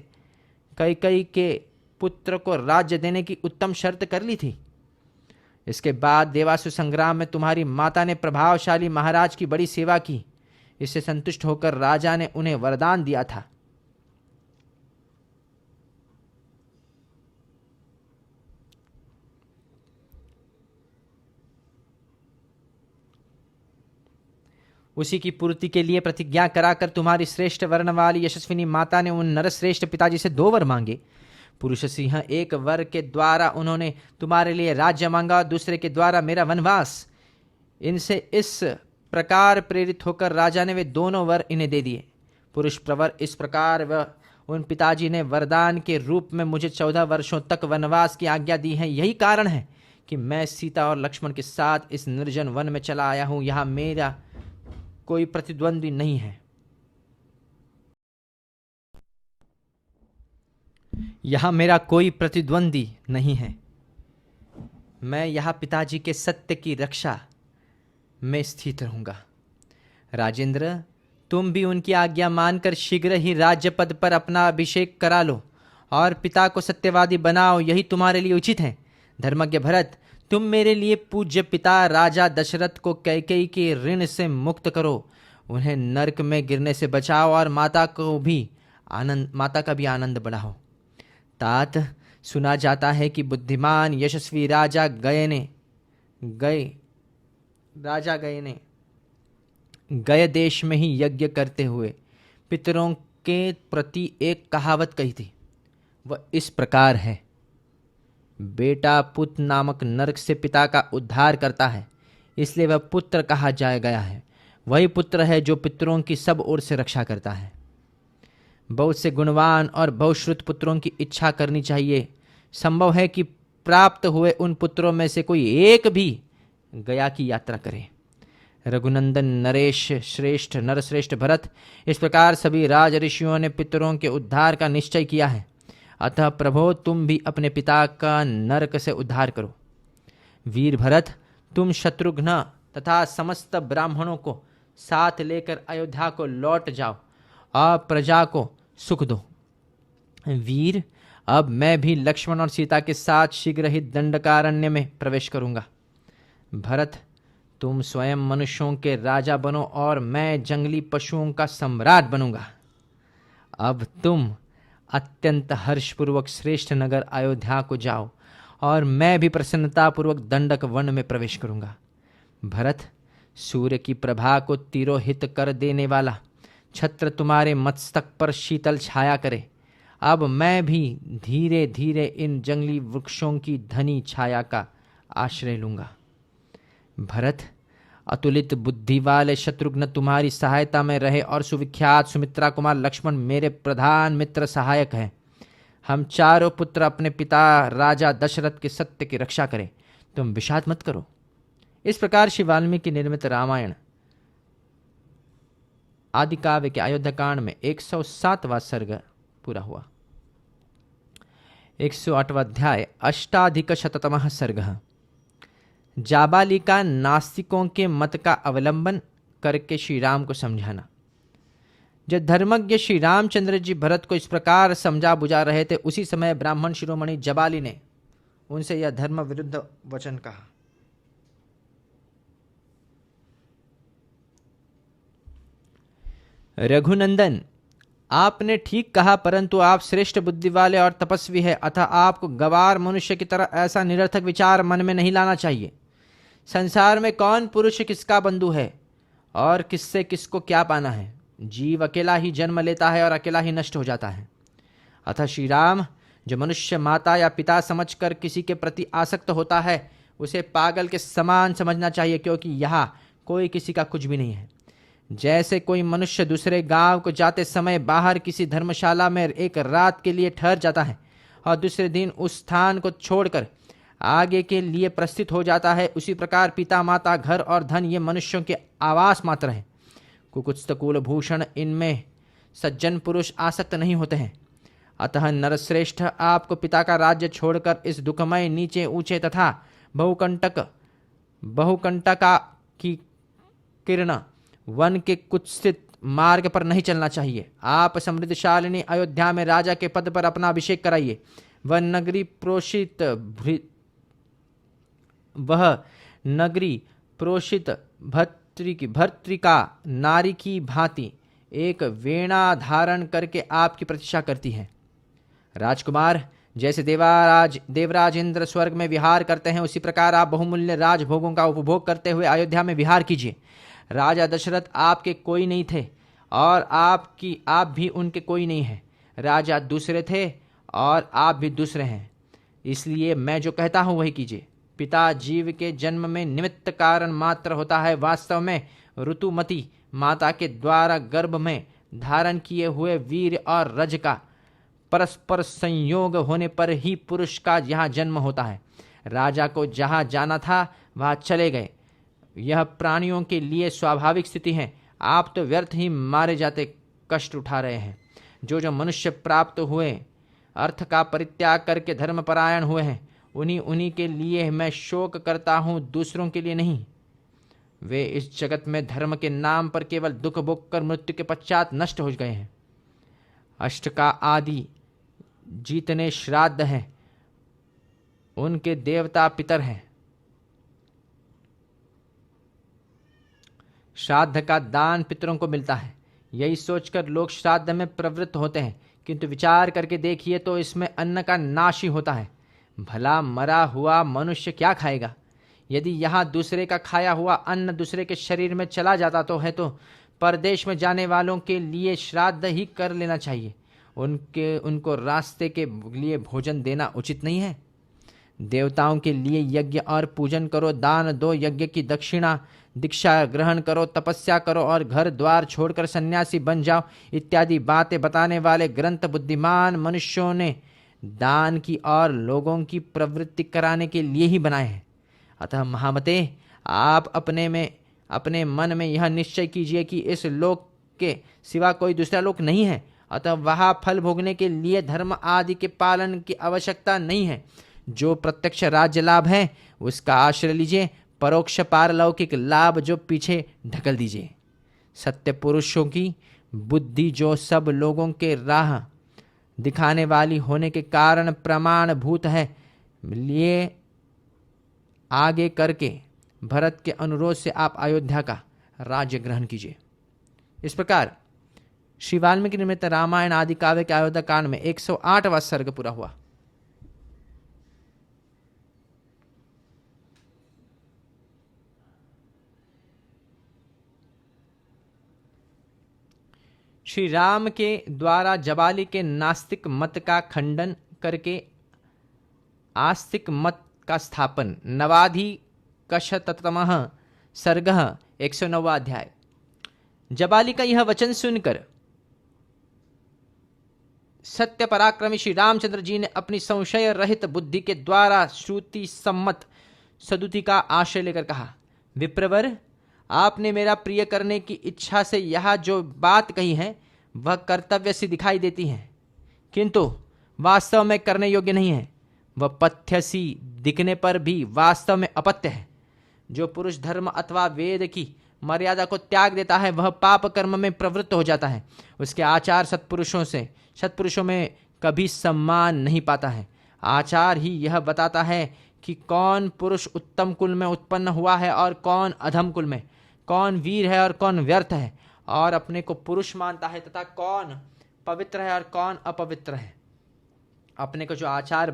कैकेयी के पुत्र को राज्य देने की उत्तम शर्त कर ली थी। इसके बाद देवासुर संग्राम में तुम्हारी माता ने प्रभावशाली महाराज की बड़ी सेवा की। इससे संतुष्ट होकर राजा ने उन्हें वरदान दिया था। उसी की पूर्ति के लिए प्रतिज्ञा कराकर तुम्हारी श्रेष्ठ वर्ण वाली यशस्विनी माता ने उन नरश्रेष्ठ पिताजी से 2 वर मांगे। पुरुष सिंह एक वर के द्वारा उन्होंने तुम्हारे लिए राज्य मांगा, दूसरे के द्वारा मेरा वनवास। इनसे इस प्रकार प्रेरित होकर राजा ने वे दोनों वर इन्हें दे दिए। पुरुष प्रवर इस प्रकार वह उन पिताजी ने वरदान के रूप में मुझे 14 वर्षों तक वनवास की आज्ञा दी है। यही कारण है कि मैं सीता और लक्ष्मण के साथ इस निर्जन वन में चला आया हूं। यहां मेरा कोई प्रतिद्वंदी नहीं है। यहां मेरा कोई प्रतिद्वंदी नहीं है। मैं यहां पिताजी के सत्य की रक्षा में स्थित रहूंगा। राजेंद्र, तुम भी उनकी आज्ञा मानकर शीघ्र ही राज्य पद पर अपना अभिषेक करा लो और पिता को सत्यवादी बनाओ। यही तुम्हारे लिए उचित है। धर्मज्ञ भरत, तुम मेरे लिए पूज्य पिता राजा दशरथ को कैकेयी के ऋण से मुक्त करो, उन्हें नरक में गिरने से बचाओ और माता का भी आनंद बढ़ाओ। तात, सुना जाता है कि बुद्धिमान यशस्वी राजा गय देश में ही यज्ञ करते हुए पितरों के प्रति एक कहावत कही थी। वह इस प्रकार है, बेटा पुत्र नामक नरक से पिता का उद्धार करता है, इसलिए वह पुत्र कहा गया है। वही पुत्र है जो पितरों की सब ओर से रक्षा करता है। बहुत से गुणवान और बहुश्रुत पुत्रों की इच्छा करनी चाहिए। संभव है कि प्राप्त हुए उन पुत्रों में से कोई एक भी गया की यात्रा करे। रघुनंदन नरश्रेष्ठ भरत, इस प्रकार सभी राज ऋषियों ने पितरों के उद्धार का निश्चय किया है। अतः प्रभो, तुम भी अपने पिता का नरक से उद्धार करो। वीर भरत, तुम शत्रुघ्न तथा समस्त ब्राह्मणों को साथ लेकर अयोध्या को लौट जाओ और प्रजा को सुख दो। वीर, अब मैं भी लक्ष्मण और सीता के साथ शीघ्र ही दंडकारण्य में प्रवेश करूंगा। भरत, तुम स्वयं मनुष्यों के राजा बनो और मैं जंगली पशुओं का सम्राट बनूंगा। अब तुम अत्यंत हर्षपूर्वक श्रेष्ठ नगर अयोध्या को जाओ और मैं भी प्रसन्नतापूर्वक दंडक वन में प्रवेश करूंगा। भरत, सूर्य की प्रभा को तिरोहित कर देने वाला छत्र तुम्हारे मस्तक पर शीतल छाया करे। अब मैं भी धीरे धीरे इन जंगली वृक्षों की घनी छाया का आश्रय लूंगा। भरत, अतुलित बुद्धि वाले शत्रुघ्न तुम्हारी सहायता में रहे और सुविख्यात सुमित्रा कुमार लक्ष्मण मेरे प्रधान मित्र सहायक हैं। हम चारों पुत्र अपने पिता राजा दशरथ के सत्य की रक्षा करें। तुम विषाद मत करो। इस प्रकार श्री वाल्मीकि निर्मित रामायण आदि काव्य के अयोध्या कांड में 107वां सर्ग पूरा हुआ। 108वां अध्याय अष्टाधिक शततमः सर्गः। जाबालिका नास्तिकों के मत का अवलंबन करके श्री राम को समझाना। जब धर्मज्ञ श्री रामचंद्र जी भरत को इस प्रकार समझा बुझा रहे थे, उसी समय ब्राह्मण शिरोमणि जबाली ने उनसे यह धर्म विरुद्ध वचन कहा। रघुनंदन, आपने ठीक कहा, परंतु आप श्रेष्ठ बुद्धि वाले और तपस्वी हैं, अतः आपको गवार मनुष्य की तरह ऐसा निरर्थक विचार मन में नहीं लाना चाहिए। संसार में कौन पुरुष किसका बंधु है और किससे किसको क्या पाना है। जीव अकेला ही जन्म लेता है और अकेला ही नष्ट हो जाता है। अतः श्री राम, जो मनुष्य माता या पिता समझकर किसी के प्रति आसक्त होता है, उसे पागल के समान समझना चाहिए, क्योंकि यहाँ कोई किसी का कुछ भी नहीं है। जैसे कोई मनुष्य दूसरे गांव को जाते समय बाहर किसी धर्मशाला में एक रात के लिए ठहर जाता है और दूसरे दिन उस स्थान को छोड़कर आगे के लिए प्रस्थित हो जाता है, उसी प्रकार पिता माता घर और धन ये मनुष्यों के आवास मात्र हैं। कुकुत्स्थ कुलभूषण इनमें सज्जन पुरुष आसक्त नहीं होते हैं। अतः नरश्रेष्ठ, आपको पिता का राज्य छोड़कर इस दुखमय नीचे ऊंचे तथा बहुकंटका की किरण वन के कुत्सित मार्ग पर नहीं चलना चाहिए। आप समृद्धशालिनी अयोध्या में राजा के पद पर अपना अभिषेक कराइए। वह नगरी प्रोषित भर्तृका नारी की भांति एक वेणा धारण करके आपकी प्रतीक्षा करती है। राजकुमार, जैसे देवराज इंद्र स्वर्ग में विहार करते हैं, उसी प्रकार आप बहुमूल्य राजभोगों का उपभोग करते हुए अयोध्या में विहार कीजिए। राजा दशरथ आपके कोई नहीं थे और आप भी उनके कोई नहीं हैं। राजा दूसरे थे और आप भी दूसरे हैं, इसलिए मैं जो कहता हूँ वही कीजिए। पिता जीव के जन्म में निमित्त कारण मात्र होता है। वास्तव में ऋतुमती माता के द्वारा गर्भ में धारण किए हुए वीर और रज का परस्पर संयोग होने पर ही पुरुष का यहाँ जन्म होता है। राजा को जहाँ जाना था वहाँ चले गए। यह प्राणियों के लिए स्वाभाविक स्थिति है। आप तो व्यर्थ ही मारे जाते कष्ट उठा रहे हैं। जो मनुष्य प्राप्त हुए, अर्थ का परित्याग करके धर्मपरायण हुए हैं, उन्हीं के लिए मैं शोक करता हूँ, दूसरों के लिए नहीं। वे इस जगत में धर्म के नाम पर केवल दुख भोग कर मृत्यु के पश्चात नष्ट हो गए हैं। अष्ट का आदि जितने श्राद्ध हैं उनके देवता पितर हैं। श्राद्ध का दान पितरों को मिलता है, यही सोचकर लोग श्राद्ध में प्रवृत्त होते हैं, किंतु विचार करके देखिए तो इसमें अन्न का नाश ही होता है। भला मरा हुआ मनुष्य क्या खाएगा? यदि यहाँ दूसरे का खाया हुआ अन्न दूसरे के शरीर में चला जाता तो परदेश में जाने वालों के लिए श्राद्ध ही कर लेना चाहिए। उनको रास्ते के लिए भोजन देना उचित नहीं है। देवताओं के लिए यज्ञ और पूजन करो, दान दो, यज्ञ की दीक्षा ग्रहण करो, तपस्या करो और घर द्वार छोड़कर सन्यासी बन जाओ इत्यादि बातें बताने वाले ग्रंथ बुद्धिमान मनुष्यों ने दान की और लोगों की प्रवृत्ति कराने के लिए ही बनाए हैं। अतः महामते, आप अपने मन में यह निश्चय कीजिए कि इस लोक के सिवा कोई दूसरा लोक नहीं है। अतः वहाँ फल भोगने के लिए धर्म आदि के पालन की आवश्यकता नहीं है। जो प्रत्यक्ष राज्य लाभ है उसका आश्रय लीजिए, परोक्ष पारलौकिक लाभ जो पीछे ढकल दीजिए। सत्य पुरुषों की बुद्धि जो सब लोगों के राह दिखाने वाली होने के कारण प्रमाणभूत है, लिए आगे करके भरत के अनुरोध से आप अयोध्या का राज्य ग्रहण कीजिए। इस प्रकार श्री वाल्मीकि निमित्त रामायण आदि काव्य के अयोध्या कांड में 108वां सर्ग पूरा हुआ। श्री राम के द्वारा जबाली के नास्तिक मत का खंडन करके आस्तिक मत का स्थापन। नवाधिकशततमः सर्गः 109वां अध्याय। जबाली का यह वचन सुनकर सत्य पराक्रमी श्री रामचंद्र जी ने अपनी संशय रहित बुद्धि के द्वारा श्रुति सम्मत सदुति का आश्रय लेकर कहा, विप्रवर, आपने मेरा प्रिय करने की इच्छा से यह जो बात कही है वह कर्तव्य सी दिखाई देती है, किंतु वास्तव में करने योग्य नहीं है। वह पथ्य सी दिखने पर भी वास्तव में अपत्य है। जो पुरुष धर्म अथवा वेद की मर्यादा को त्याग देता है वह पाप कर्म में प्रवृत्त हो जाता है। उसके आचार सत्पुरुषों में कभी सम्मान नहीं पाता है। आचार ही यह बताता है कि कौन पुरुष उत्तम कुल में उत्पन्न हुआ है और कौन अधम कुल में, कौन वीर है और कौन व्यर्थ है, और अपने को पुरुष मानता है तथा कौन पवित्र है और कौन अपवित्र है। आपने जो आचार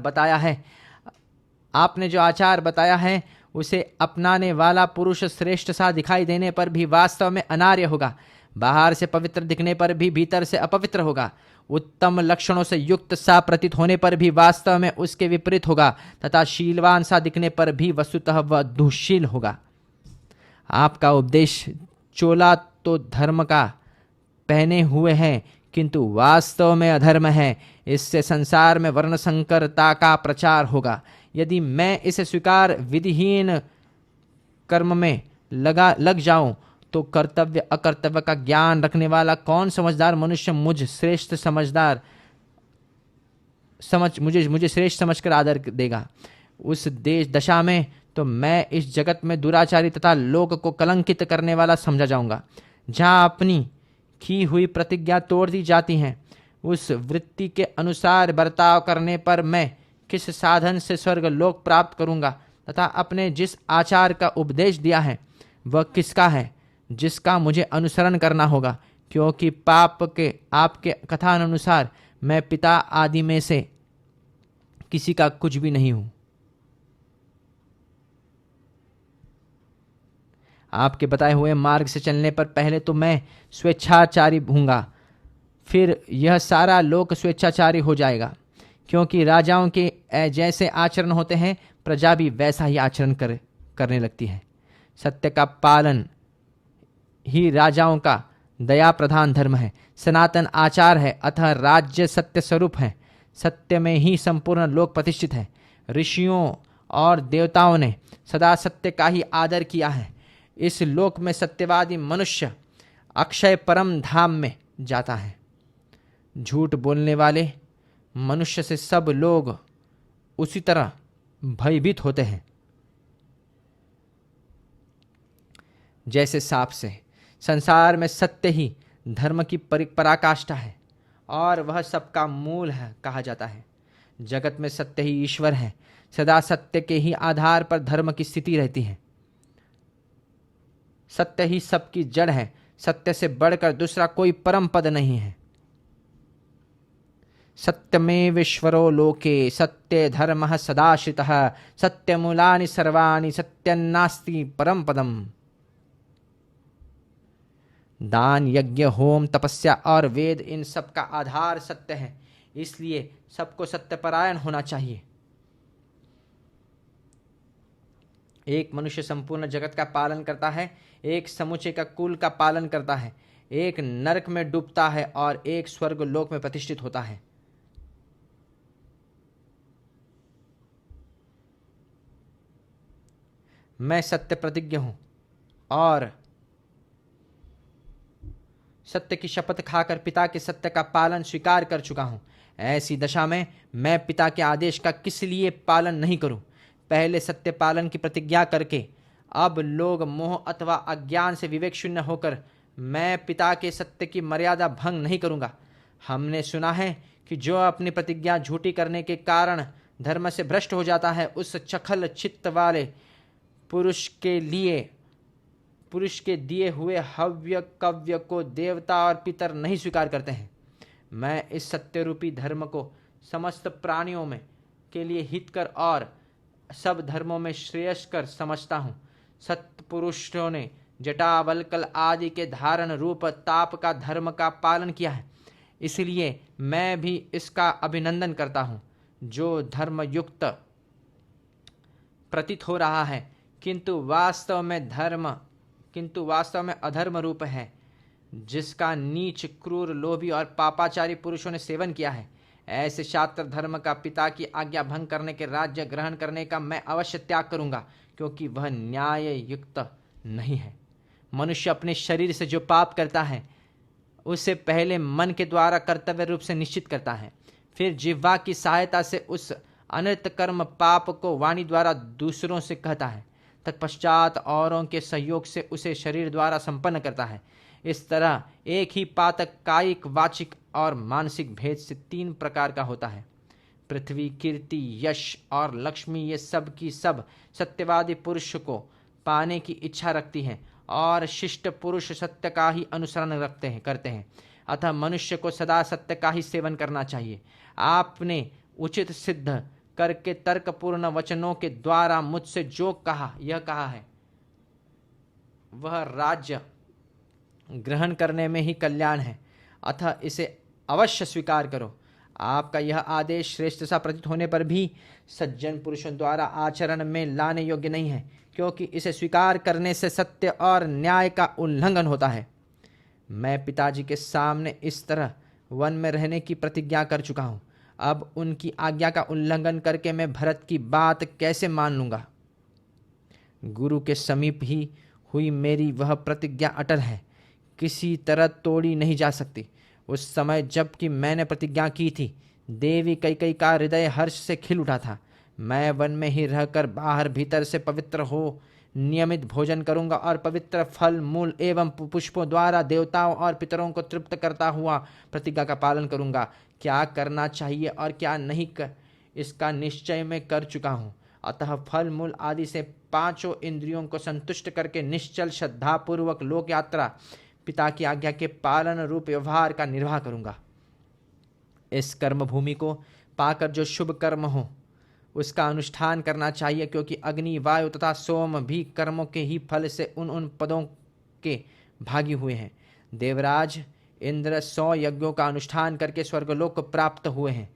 बताया है उसे अपनाने वाला पुरुष श्रेष्ठ सा दिखाई देने पर भी वास्तव में अनार्य होगा, बाहर से पवित्र दिखने पर भी भीतर से अपवित्र होगा, उत्तम लक्षणों से युक्त सा प्रतीत होने पर भी वास्तव में उसके विपरीत होगा, तथा शीलवान सा दिखने पर भी वस्तुतः वह दुःशील होगा। आपका उपदेश चोला तो धर्म का पहने हुए है किंतु वास्तव में अधर्म है। इससे संसार में वर्ण संकरता का प्रचार होगा। यदि मैं इसे स्वीकार विधिहीन कर्म में लग जाऊं तो कर्तव्य अकर्तव्य का ज्ञान रखने वाला कौन समझदार मनुष्य मुझे श्रेष्ठ समझकर आदर देगा। उस दशा में तो मैं इस जगत में दुराचारी तथा लोक को कलंकित करने वाला समझा जाऊंगा। जहाँ अपनी की हुई प्रतिज्ञा तोड़ दी जाती हैं, उस वृत्ति के अनुसार बर्ताव करने पर मैं किस साधन से स्वर्ग लोक प्राप्त करूंगा, तथा अपने जिस आचार का उपदेश दिया है वह किसका है जिसका मुझे अनुसरण करना होगा, क्योंकि पाप के आपके कथानुसार मैं पिता आदि में से किसी का कुछ भी नहीं हूं। आपके बताए हुए मार्ग से चलने पर पहले तो मैं स्वेच्छाचारी हूँगा, फिर यह सारा लोक स्वेच्छाचारी हो जाएगा, क्योंकि राजाओं के जैसे आचरण होते हैं प्रजा भी वैसा ही आचरण करने लगती है। सत्य का पालन ही राजाओं का दया प्रधान धर्म है, सनातन आचार है, अतः राज्य सत्य स्वरूप है। सत्य में ही संपूर्ण लोक प्रतिष्ठित है। ऋषियों और देवताओं ने सदा सत्य का ही आदर किया है। इस लोक में सत्यवादी मनुष्य अक्षय परम धाम में जाता है। झूठ बोलने वाले मनुष्य से सब लोग उसी तरह भयभीत होते हैं जैसे सांप से। संसार में सत्य ही धर्म की पराकाष्ठा है और वह सबका मूल है कहा जाता है। जगत में सत्य ही ईश्वर है। सदा सत्य के ही आधार पर धर्म की स्थिति रहती है। सत्य ही सबकी जड़ है। सत्य से बढ़कर दूसरा कोई परम पद नहीं है। सत्यमेवेश्वरो लोके सत्य धर्मः सदाश्रितः सत्यमूलानि सर्वाणि सत्यन्नास्ति परम पदम। दान यज्ञ होम तपस्या और वेद इन सब का आधार सत्य है, इसलिए सबको सत्यपरायण होना चाहिए। एक मनुष्य संपूर्ण जगत का पालन करता है, एक समुचे का कुल का पालन करता है, एक नरक में डूबता है और एक स्वर्ग लोक में प्रतिष्ठित होता है। मैं सत्य प्रतिज्ञ हूं और सत्य की शपथ खाकर पिता के सत्य का पालन स्वीकार कर चुका हूं। ऐसी दशा में मैं पिता के आदेश का किस लिए पालन नहीं करूं। पहले सत्य पालन की प्रतिज्ञा करके अब लोग मोह अथवा अज्ञान से विवेक शून्य होकर मैं पिता के सत्य की मर्यादा भंग नहीं करूंगा। हमने सुना है कि जो अपनी प्रतिज्ञा झूठी करने के कारण धर्म से भ्रष्ट हो जाता है, उस चखल चित्त वाले पुरुष के दिए हुए हव्य कव्य को देवता और पितर नहीं स्वीकार करते हैं। मैं इस सत्य रूपी धर्म को समस्त प्राणियों में के लिए हितकर और सब धर्मों में श्रेयस्कर समझता हूँ। सत्पुरुषों ने जटावल्कल आदि के धारण रूप ताप का धर्म का पालन किया है, इसलिए मैं भी इसका अभिनंदन करता हूँ। जो धर्म युक्त प्रतीत हो रहा है किंतु वास्तव में अधर्म रूप है, जिसका नीच क्रूर लोभी और पापाचारी पुरुषों ने सेवन किया है, ऐसे शास्त्र धर्म का पिता की आज्ञा भंग करने के राज्य ग्रहण करने का मैं अवश्य त्याग करूंगा, क्योंकि वह न्याय युक्त नहीं है। मनुष्य अपने शरीर से जो पाप करता है उसे पहले मन के द्वारा कर्तव्य रूप से निश्चित करता है, फिर जिह्वा की सहायता से उस अनर्थ कर्म पाप को वाणी द्वारा दूसरों से कहता है तत्पश्चात औरों के सहयोग से उसे शरीर द्वारा संपन्न करता है। इस तरह एक ही पातक कायिक, वाचिक और मानसिक भेद से 3 प्रकार का होता है। पृथ्वी, कीर्ति, यश और लक्ष्मी ये सब की सब सत्यवादी पुरुष को पाने की इच्छा रखती हैं और शिष्ट पुरुष सत्य का ही अनुसरण करते हैं। अतः मनुष्य को सदा सत्य का ही सेवन करना चाहिए। आपने उचित सिद्ध करके तर्कपूर्ण वचनों के द्वारा मुझसे जो कहा है वह राज्य ग्रहण करने में ही कल्याण है, अतः इसे अवश्य स्वीकार करो। आपका यह आदेश श्रेष्ठ सा प्रतीत होने पर भी सज्जन पुरुषों द्वारा आचरण में लाने योग्य नहीं है, क्योंकि इसे स्वीकार करने से सत्य और न्याय का उल्लंघन होता है। मैं पिताजी के सामने इस तरह वन में रहने की प्रतिज्ञा कर चुका हूँ। अब उनकी आज्ञा का उल्लंघन करके मैं भरत की बात कैसे मान लूँगा। गुरु के समीप ही हुई मेरी वह प्रतिज्ञा अटल है, किसी तरह तोड़ी नहीं जा सकती। उस समय जबकि मैंने प्रतिज्ञा की थी, देवी कैकेयी का हृदय हर्ष से खिल उठा था। मैं वन में ही रहकर बाहर भीतर से पवित्र हो नियमित भोजन करूंगा और पवित्र फल, मूल एवं पुष्पों द्वारा देवताओं और पितरों को तृप्त करता हुआ प्रतिज्ञा का पालन करूंगा। क्या करना चाहिए और क्या नहीं इसका निश्चय मैं कर चुका हूँ। अतः फल, मूल आदि से 5 इंद्रियों को संतुष्ट करके निश्चल श्रद्धापूर्वक लोक यात्रा, पिता की आज्ञा के पालन रूप व्यवहार का निर्वाह करूंगा। इस कर्म भूमि को पाकर जो शुभ कर्म हो उसका अनुष्ठान करना चाहिए, क्योंकि अग्नि, वायु तथा सोम भी कर्मों के ही फल से उन पदों के भागी हुए हैं। देवराज इंद्र 100 यज्ञों का अनुष्ठान करके स्वर्गलोक को प्राप्त हुए हैं।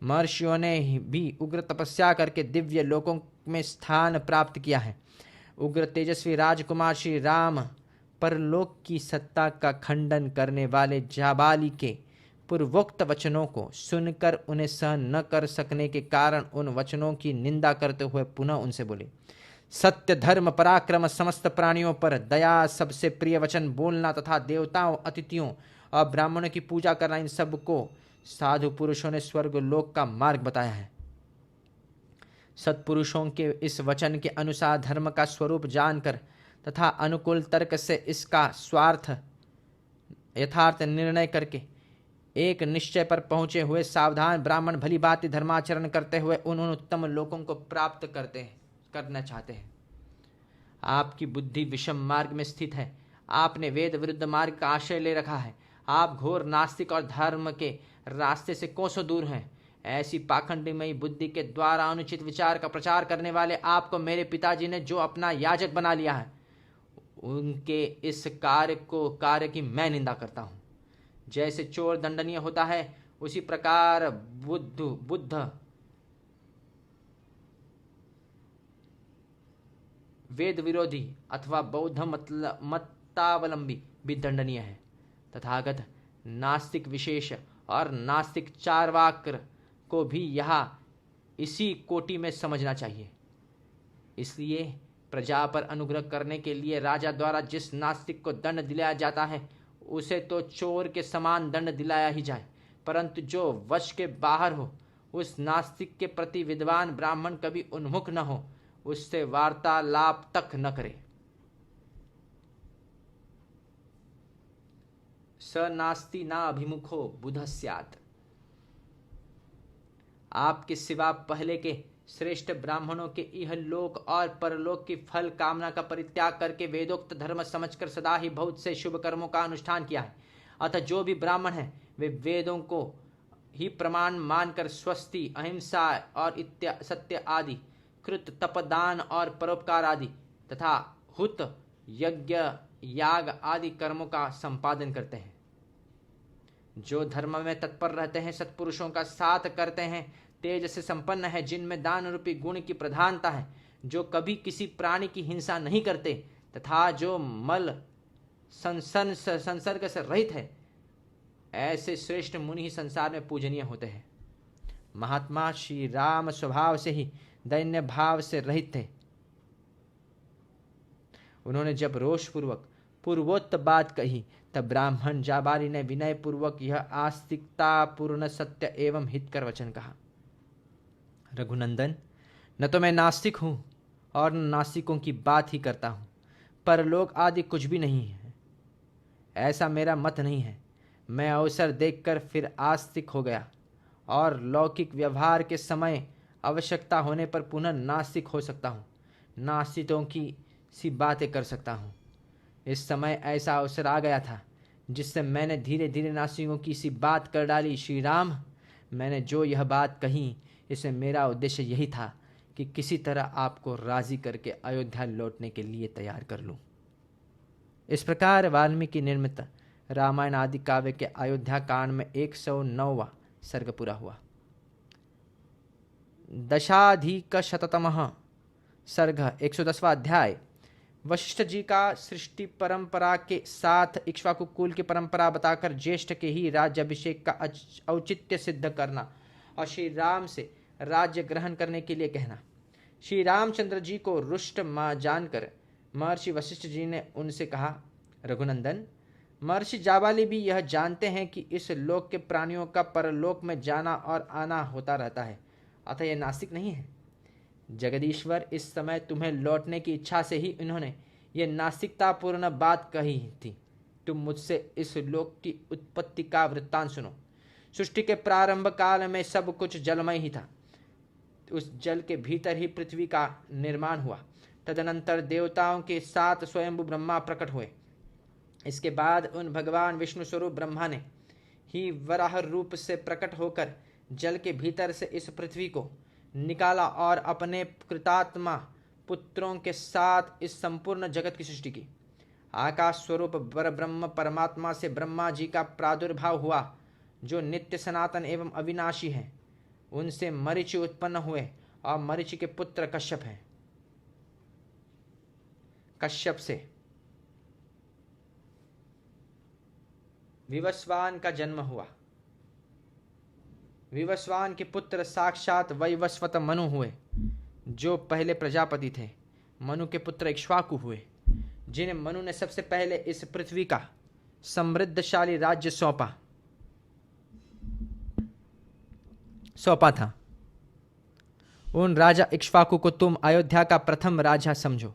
महर्षियों ने भी उग्र तपस्या करके दिव्य लोकों में स्थान प्राप्त किया है। उग्र तेजस्वी राजकुमार श्री राम परलोक की सत्ता का खंडन करने वाले जाबाली के पूर्वोक्त वचनों को सुनकर उन्हें सहन न कर सकने के कारण उन वचनों की निंदा करते हुए पुनः उनसे बोले, सत्य, धर्म, पराक्रम, समस्त प्राणियों पर दया, सबसे प्रिय वचन बोलना तथा देवताओं, अतिथियों और ब्राह्मणों की पूजा करना, इन सब को साधु पुरुषों ने स्वर्ग लोक का मार्ग बताया है। सत्पुरुषों के इस वचन के अनुसार धर्म का स्वरूप जानकर तथा अनुकूल तर्क से इसका स्वार्थ यथार्थ निर्णय करके एक निश्चय पर पहुंचे हुए सावधान ब्राह्मण भली भांति धर्माचरण करते हुए उन उत्तम लोकों को प्राप्त करना चाहते हैं। आपकी बुद्धि विषम मार्ग में स्थित है। आपने वेद विरुद्ध मार्ग का आश्रय ले रखा है। आप घोर नास्तिक और धर्म के रास्ते से कोसों दूर हैं। ऐसी पाखंडीमयी बुद्धि के द्वारा अनुचित विचार का प्रचार करने वाले आपको मेरे पिताजी ने जो अपना याजक बना लिया है, उनके इस कार्य की मैं निंदा करता हूँ। जैसे चोर दंडनीय होता है, उसी प्रकार बुद्ध वेद विरोधी अथवा बौद्ध मतावलंबी भी दंडनीय है। तथागत नास्तिक विशेष और नास्तिक चार्वाक को भी यहाँ इसी कोटि में समझना चाहिए। इसलिए प्रजा पर अनुग्रह करने के लिए राजा द्वारा जिस नास्तिक को दंड दिलाया जाता है, उसे तो चोर के समान दंड दिलाया ही जाए, परंतु जो वश के बाहर हो, उस नास्तिक के प्रति विद्वान ब्राह्मण कभी उन्मुख न हो, उससे वार्तालाप तक न करे। स नास्ति ना अभिमुखो बुध स्यात्। आपके सिवा पहले के श्रेष्ठ ब्राह्मणों के इहलोक और परलोक की फल कामना का परित्याग करके वेदोक्त धर्म समझकर सदा ही बहुत से शुभ कर्मों का अनुष्ठान किया है। अतः जो भी ब्राह्मण है वे वेदों को ही प्रमाण मानकर स्वस्ति, अहिंसा और सत्य आदि, कृत, तपदान और परोपकार आदि तथा हुत, यज्ञ, याग आदि कर्मों का संपादन करते हैं। जो धर्म में तत्पर रहते हैं, सत्पुरुषों का साथ करते हैं, तेज से संपन्न है, जिनमें दान रूपी गुण की प्रधानता है, जो कभी किसी प्राणी की हिंसा नहीं करते तथा जो मल संसर्ग से रहित है, ऐसे श्रेष्ठ मुनि ही संसार में पूजनीय होते हैं। महात्मा श्री राम स्वभाव से ही दैन्य भाव से रहित थे। उन्होंने जब रोषपूर्वक पूर्वोक्त बात कही, तब ब्राह्मण जाबाली ने विनय पूर्वक यह आस्तिकता पूर्ण सत्य एवं हितकर वचन कहा। रघुनंदन, न तो मैं नास्तिक हूं और न नास्तिकों की बात ही करता हूँ। परलोक आदि कुछ भी नहीं है, ऐसा मेरा मत नहीं है। मैं अवसर देखकर फिर आस्तिक हो गया और लौकिक व्यवहार के समय आवश्यकता होने पर पुनः नास्तिक हो सकता हूँ, नास्तिकों की सी बातें कर सकता हूँ। इस समय ऐसा अवसर आ गया था जिससे मैंने धीरे धीरे नास्तिकों की सी बात कर डाली। श्री राम, मैंने जो यह बात कही इसमें मेरा उद्देश्य यही था कि किसी तरह आपको राजी करके अयोध्या लौटने के लिए तैयार कर लूं। इस प्रकार वाल्मीकि निर्मित रामायण आदि काव्य के अयोध्या कांड में 109वां सर्ग पूरा हुआ। दशाधिकशततमः सर्ग 110वां अध्याय। वशिष्ठ जी का सृष्टि परंपरा के साथ इक्ष्वाकु कुल की परंपरा बताकर ज्येष्ठ के ही राज्याभिषेक का औचित्य सिद्ध करना और श्री राम से राज्य ग्रहण करने के लिए कहना। श्री रामचंद्र जी को रुष्ट जानकर महर्षि वशिष्ठ जी ने उनसे कहा, रघुनंदन, महर्षि जाबाली भी यह जानते हैं कि इस लोक के प्राणियों का परलोक में जाना और आना होता रहता है, अतः यह नास्तिक नहीं है। जगदीश्वर, इस समय तुम्हें लौटने की इच्छा से ही इन्होंने ये नास्तिकतापूर्ण बात कही थी। तुम मुझसे इस लोक की उत्पत्ति का वृत्तांत सुनो। सृष्टि के प्रारंभ काल में सब कुछ जलमय ही था। उस जल के भीतर ही पृथ्वी का निर्माण हुआ। तदनंतर देवताओं के साथ स्वयंभू ब्रह्मा प्रकट हुए। इसके बाद उन भगवान विष्णु स्वरूप ब्रह्मा ने ही वराह रूप से प्रकट होकर जल के भीतर से इस पृथ्वी को निकाला और अपने कृतात्मा पुत्रों के साथ इस संपूर्ण जगत की सृष्टि की। आकाश स्वरूप ब्रह्म परमात्मा से ब्रह्मा जी का प्रादुर्भाव हुआ, जो नित्य सनातन एवं अविनाशी हैं। उनसे मरीचि उत्पन्न हुए और मरीचि के पुत्र कश्यप हैं। कश्यप से विवस्वान का जन्म हुआ। विवस्वान के पुत्र साक्षात वैवस्वत मनु हुए, जो पहले प्रजापति थे। मनु के पुत्र इक्ष्वाकु हुए, जिन्हें मनु ने सबसे पहले इस पृथ्वी का समृद्धशाली राज्य सौंपा था। उन राजा इक्ष्वाकु को तुम अयोध्या का प्रथम राजा समझो।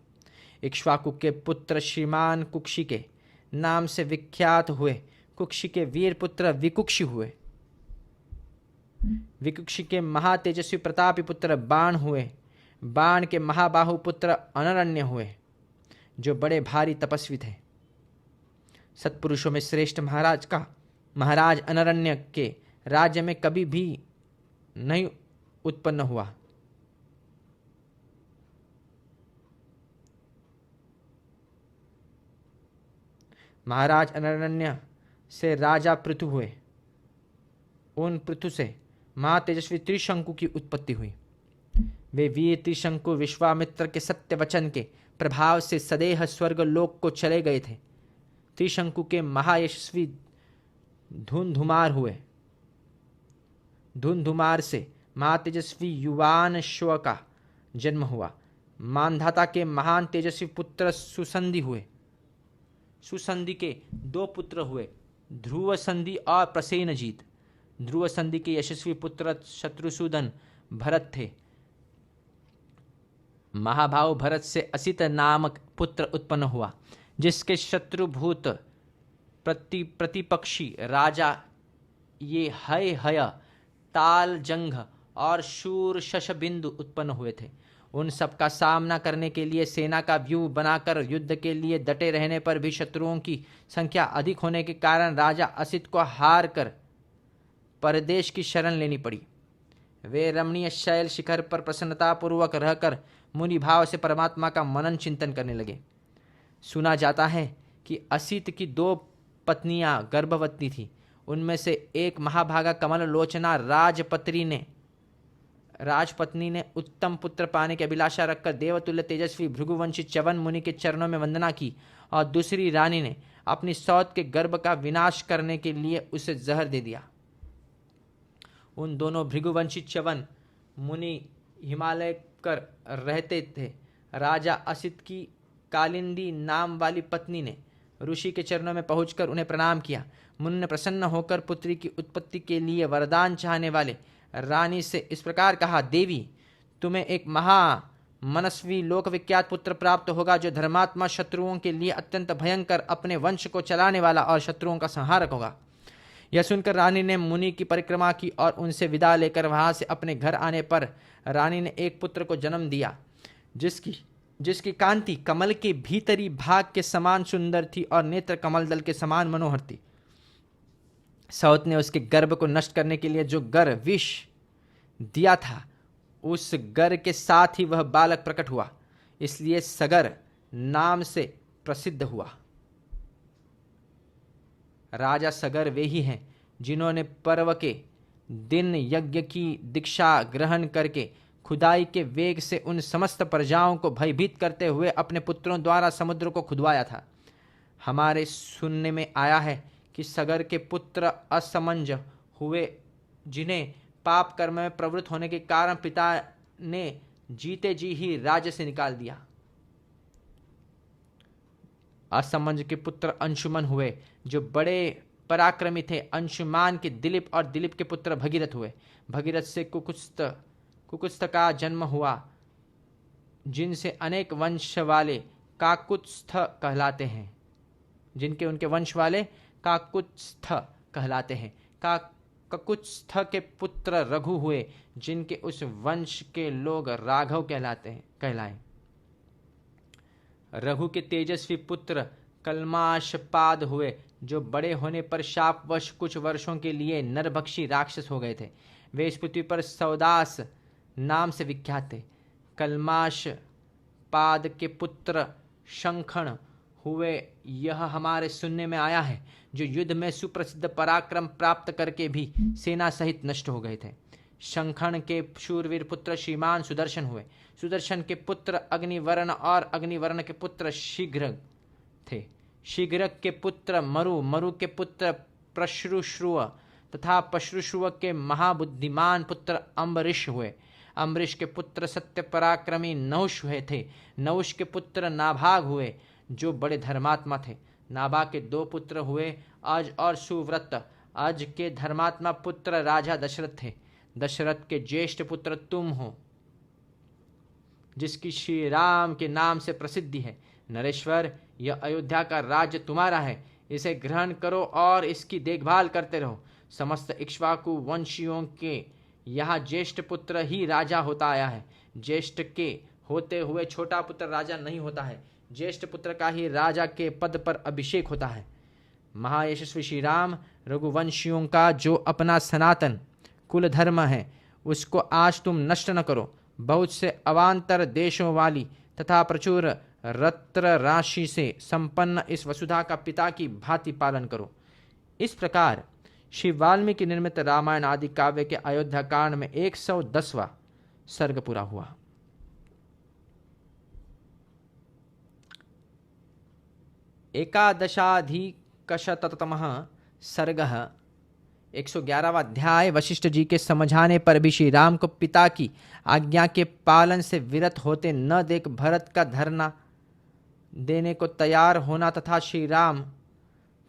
इक्ष्वाकु के पुत्र श्रीमान कुक्षी के नाम से विख्यात हुए। कुक्षी के वीर पुत्र विकुक्षी हुए। विकुक्षी के महातेजस्वी प्रतापी पुत्र बाण हुए। बाण के महाबाहु पुत्र अनरण्य हुए, जो बड़े भारी तपस्वी थे। सत्पुरुषों में श्रेष्ठ महाराज अनरण्य के राज्य में कभी भी नहीं उत्पन्न हुआ। महाराज अनरण्य से राजा पृथु हुए। उन पृथु से महातेजस्वी त्रिशंकु की उत्पत्ति हुई। वे वीर त्रिशंकु विश्वामित्र के सत्य वचन के प्रभाव से सदेह स्वर्ग लोक को चले गए थे। त्रिशंकु के महायशस्वी धुंधुमार हुए। धुंधुमार से महातेजस्वी युवान श्व का जन्म हुआ। मानधाता के महान तेजस्वी पुत्र सुसंधि हुए। सुसंधि के दो पुत्र हुए, ध्रुव संधि और प्रसेनजीत। ध्रुव संधि के यशस्वी पुत्र शत्रुसूदन भरत थे। महाभाव भरत से असित नामक पुत्र उत्पन्न हुआ, जिसके शत्रुभूत प्रतिपक्षी राजा ये हय ताल जंघ और शूर शशबिंदु उत्पन्न हुए थे। उन सब का सामना करने के लिए सेना का व्यूह बनाकर युद्ध के लिए डटे रहने पर भी शत्रुओं की संख्या अधिक होने के कारण राजा असित को हार कर परदेश की शरण लेनी पड़ी। वे रमणीय शैल शिखर पर प्रसन्नतापूर्वक रहकर मुनि भाव से परमात्मा का मनन चिंतन करने लगे। सुना जाता है कि असित की 2 पत्नियां गर्भवती थीं। उनमें से एक महाभागा कमल लोचना राजपत्नी ने उत्तम पुत्र पाने की अभिलाषा रखकर देवतुल्य तेजस्वी भृगुवंशी च्यवन मुनि के चरणों में वंदना की, और दूसरी रानी ने अपनी सौत के गर्भ का विनाश करने के लिए उसे जहर दे दिया। उन दोनों भृगुवंशी च्यवन मुनि हिमालय कर रहते थे। राजा असित की कालिंदी नाम वाली पत्नी ने ऋषि के चरणों में पहुंचकर उन्हें प्रणाम किया। मुनि ने प्रसन्न होकर पुत्री की उत्पत्ति के लिए वरदान चाहने वाले रानी से इस प्रकार कहा, देवी, तुम्हें एक मनस्वी लोक विख्यात पुत्र प्राप्त होगा, जो धर्मात्मा शत्रुओं के लिए अत्यंत भयंकर, अपने वंश को चलाने वाला और शत्रुओं का संहारक होगा। यह सुनकर रानी ने मुनि की परिक्रमा की और उनसे विदा लेकर वहां से अपने घर आने पर रानी ने एक पुत्र को जन्म दिया, जिसकी कांति कमल के भीतरी भाग के समान सुंदर थी और नेत्र कमल दल के समान मनोहर थी। सौत ने उसके गर्भ को नष्ट करने के लिए जो गर विष दिया था, उस गर के साथ ही वह बालक प्रकट हुआ, इसलिए सगर नाम से प्रसिद्ध हुआ। राजा सगर वे ही हैं जिन्होंने पर्व के दिन यज्ञ की दीक्षा ग्रहण करके खुदाई के वेग से उन समस्त प्रजाओं को भयभीत करते हुए अपने पुत्रों द्वारा समुद्र को खुदवाया था। हमारे सुनने में आया है कि सगर के पुत्र असमंज हुए, जिन्हें पाप कर्म में प्रवृत्त होने के कारण पिता ने जीते जी ही राज्य से निकाल दिया। असमंज के पुत्र अंशुमन हुए, जो बड़े पराक्रमी थे। अंशुमान के दिलीप और दिलीप के पुत्र भगीरथ हुए। भगीरथ से कुकुत्स्थ का जन्म हुआ, जिनसे अनेक वंश वाले काकुत्स्थ कहलाते हैं, जिनके उनके वंश वाले काकुत्स्थ कहलाते हैं। ककुत्स्थ के पुत्र रघु हुए, जिनके उस वंश के लोग राघव कहलाए। रघु के तेजस्वी पुत्र कल्माशपाद हुए, जो बड़े होने पर शापवश कुछ वर्षों के लिए नरभक्षी राक्षस हो गए थे। वे इस पृथ्वी पर सौदास नाम से विख्यात थे। कल्माशपाद के पुत्र शंखण हुए, यह हमारे सुनने में आया है, जो युद्ध में सुप्रसिद्ध पराक्रम प्राप्त करके भी सेना सहित नष्ट हो गए थे। शंखण के शूरवीर पुत्र श्रीमान सुदर्शन हुए। सुदर्शन के पुत्र अग्निवर्ण और अग्निवर्ण के पुत्र शीघ्र थे। शीघ्र के पुत्र मरु के पुत्र प्रश्रुश्रुव तथा प्रश्रुश्रुव के महाबुद्धिमान पुत्र अम्बरीश हुए। अम्बरीश के पुत्र सत्य पराक्रमी नहुष हुए थे। नहुष के पुत्र नाभाग हुए, जो बड़े धर्मात्मा थे। नाभाग के दो पुत्र हुए, अज और सुव्रत। अज के धर्मात्मा पुत्र राजा दशरथ थे। दशरथ के ज्येष्ठ पुत्र तुम हो, जिसकी श्री राम के नाम से प्रसिद्धि है। नरेश्वर, यह अयोध्या का राज्य तुम्हारा है, इसे ग्रहण करो और इसकी देखभाल करते रहो। समस्त इक्ष्वाकु वंशियों के यहाँ ज्येष्ठ पुत्र ही राजा होता आया है। ज्येष्ठ के होते हुए छोटा पुत्र राजा नहीं होता है। ज्येष्ठ पुत्र का ही राजा के पद पर अभिषेक होता है। महायशस्वी श्री राम रघुवंशियों का जो अपना सनातन कुल धर्म है, उसको आज तुम नष्ट न करो। बहुत से अवान्तर देशों वाली तथा प्रचुर रत्न राशि से संपन्न इस वसुधा का पिता की भांति पालन करो। इस प्रकार श्री वाल्मीकि निर्मित रामायण आदि काव्य के अयोध्या कांड में 110वां सर्ग पूरा हुआ। एकादशाधिकशततमः सर्गः 111वां अध्याय। वशिष्ठ जी के समझाने पर भी श्री राम को पिता की आज्ञा के पालन से विरत होते न देख भरत का धरना देने को तैयार होना तथा श्री राम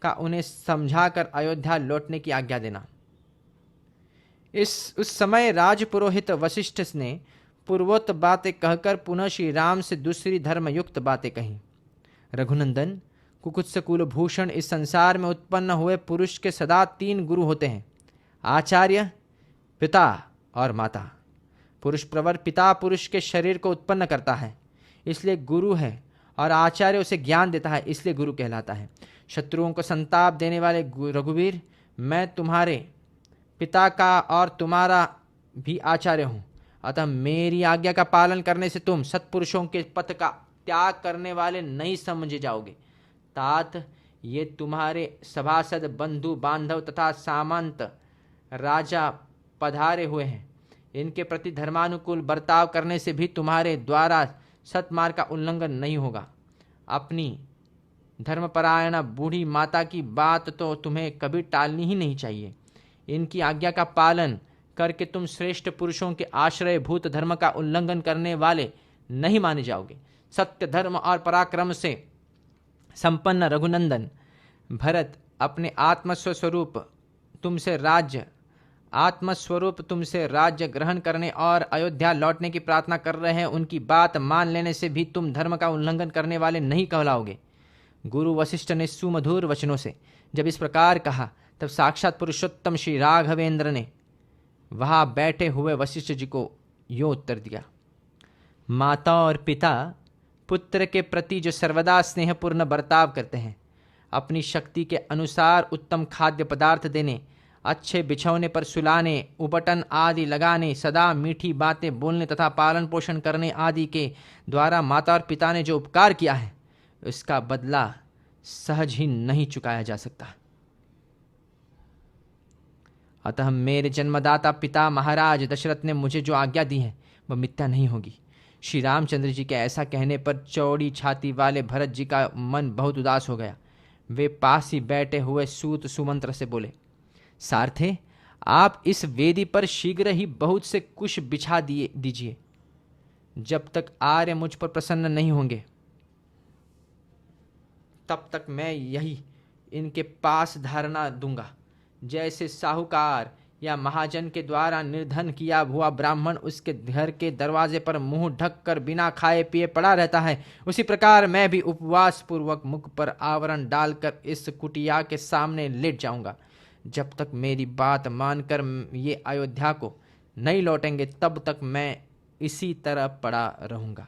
का उन्हें समझाकर अयोध्या लौटने की आज्ञा देना। उस समय राजपुरोहित वशिष्ठ ने पूर्वोक्त बातें कहकर पुनः श्री राम से दूसरी धर्मयुक्त बातें कहीं। रघुनंदन, कुकुत्स कुलभूषण, इस संसार में उत्पन्न हुए पुरुष के सदा 3 गुरु होते हैं, आचार्य, पिता और माता। पुरुष प्रवर पिता पुरुष के शरीर को उत्पन्न करता है, इसलिए गुरु है, और आचार्य उसे ज्ञान देता है, इसलिए गुरु कहलाता है। शत्रुओं को संताप देने वाले रघुवीर, मैं तुम्हारे पिता का और तुम्हारा भी आचार्य हूँ, अतः मेरी आज्ञा का पालन करने से तुम सत्पुरुषों के पथ का त्याग करने वाले नहीं समझे जाओगे। तात, ये तुम्हारे सभासद बंधु बांधव तथा सामंत राजा पधारे हुए हैं। इनके प्रति धर्मानुकूल बर्ताव करने से भी तुम्हारे द्वारा सत्मार्ग का उल्लंघन नहीं होगा। अपनी धर्मपरायण बूढ़ी माता की बात तो तुम्हें कभी टालनी ही नहीं चाहिए। इनकी आज्ञा का पालन करके तुम श्रेष्ठ पुरुषों के आश्रयभूत धर्म का उल्लंघन करने वाले नहीं माने जाओगे। सत्य, धर्म और पराक्रम से संपन्न रघुनंदन भरत अपने आत्मस्व स्वरूप तुमसे राज्य आत्मस्वरूप तुमसे राज्य ग्रहण करने और अयोध्या लौटने की प्रार्थना कर रहे हैं, उनकी बात मान लेने से भी तुम धर्म का उल्लंघन करने वाले नहीं कहलाओगे। गुरु वशिष्ठ ने सुमधुर वचनों से जब इस प्रकार कहा, तब साक्षात पुरुषोत्तम श्री राघवेंद्र ने वहां बैठे हुए वशिष्ठ जी को यो उत्तर दिया। माता और पिता पुत्र के प्रति जो सर्वदा स्नेहपूर्ण बर्ताव करते हैं, अपनी शक्ति के अनुसार उत्तम खाद्य पदार्थ देने, अच्छे बिछौने पर सुलाने, उपटन आदि लगाने, सदा मीठी बातें बोलने तथा पालन पोषण करने आदि के द्वारा माता और पिता ने जो उपकार किया है, उसका बदला सहज ही नहीं चुकाया जा सकता। अतः मेरे जन्मदाता पिता महाराज दशरथ ने मुझे जो आज्ञा दी है वह मिथ्या नहीं होगी। श्री रामचंद्र जी के ऐसा कहने पर चौड़ी छाती वाले भरत जी का मन बहुत उदास हो गया। वे पास ही बैठे हुए सूत सुमंत्र से बोले, सारथे, आप इस वेदी पर शीघ्र ही बहुत से कुश बिछा दीजिए। जब तक आर्य मुझ पर प्रसन्न नहीं होंगे तब तक मैं यही इनके पास धारणा दूंगा। जैसे साहूकार या महाजन के द्वारा निर्धन किया हुआ ब्राह्मण उसके घर के दरवाजे पर मुंह ढककर बिना खाए पिए पड़ा रहता है, उसी प्रकार मैं भी उपवास पूर्वक मुख पर आवरण डालकर इस कुटिया के सामने लेट जाऊंगा। जब तक मेरी बात मानकर ये अयोध्या को नहीं लौटेंगे तब तक मैं इसी तरह पड़ा रहूंगा।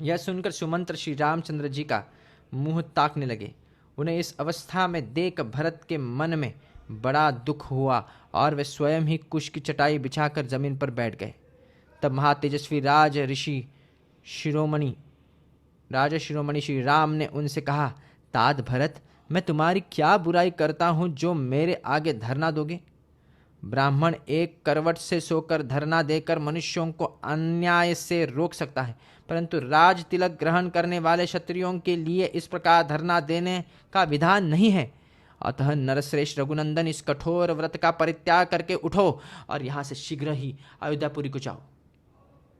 यह सुनकर सुमंत्र श्री रामचंद्र जी का मुंह ताकने लगे। उन्हें इस अवस्था में देख भरत के मन में बड़ा दुख हुआ और वे स्वयं ही कुश की चटाई बिछाकर जमीन पर बैठ गए। तब महातेजस्वी राजा शिरोमणि श्री राम ने उनसे कहा, तात भरत, मैं तुम्हारी क्या बुराई करता हूं जो मेरे आगे धरना दोगे? ब्राह्मण एक करवट से सोकर धरना देकर मनुष्यों को अन्याय से रोक सकता है, परंतु राज तिलक ग्रहण करने वाले क्षत्रियों के लिए इस प्रकार धरना देने का विधान नहीं है। अतः नरश्रेष्ठ रघुनंदन, इस कठोर व्रत का परित्याग करके उठो और यहाँ से शीघ्र ही अयोध्यापुरी को जाओ।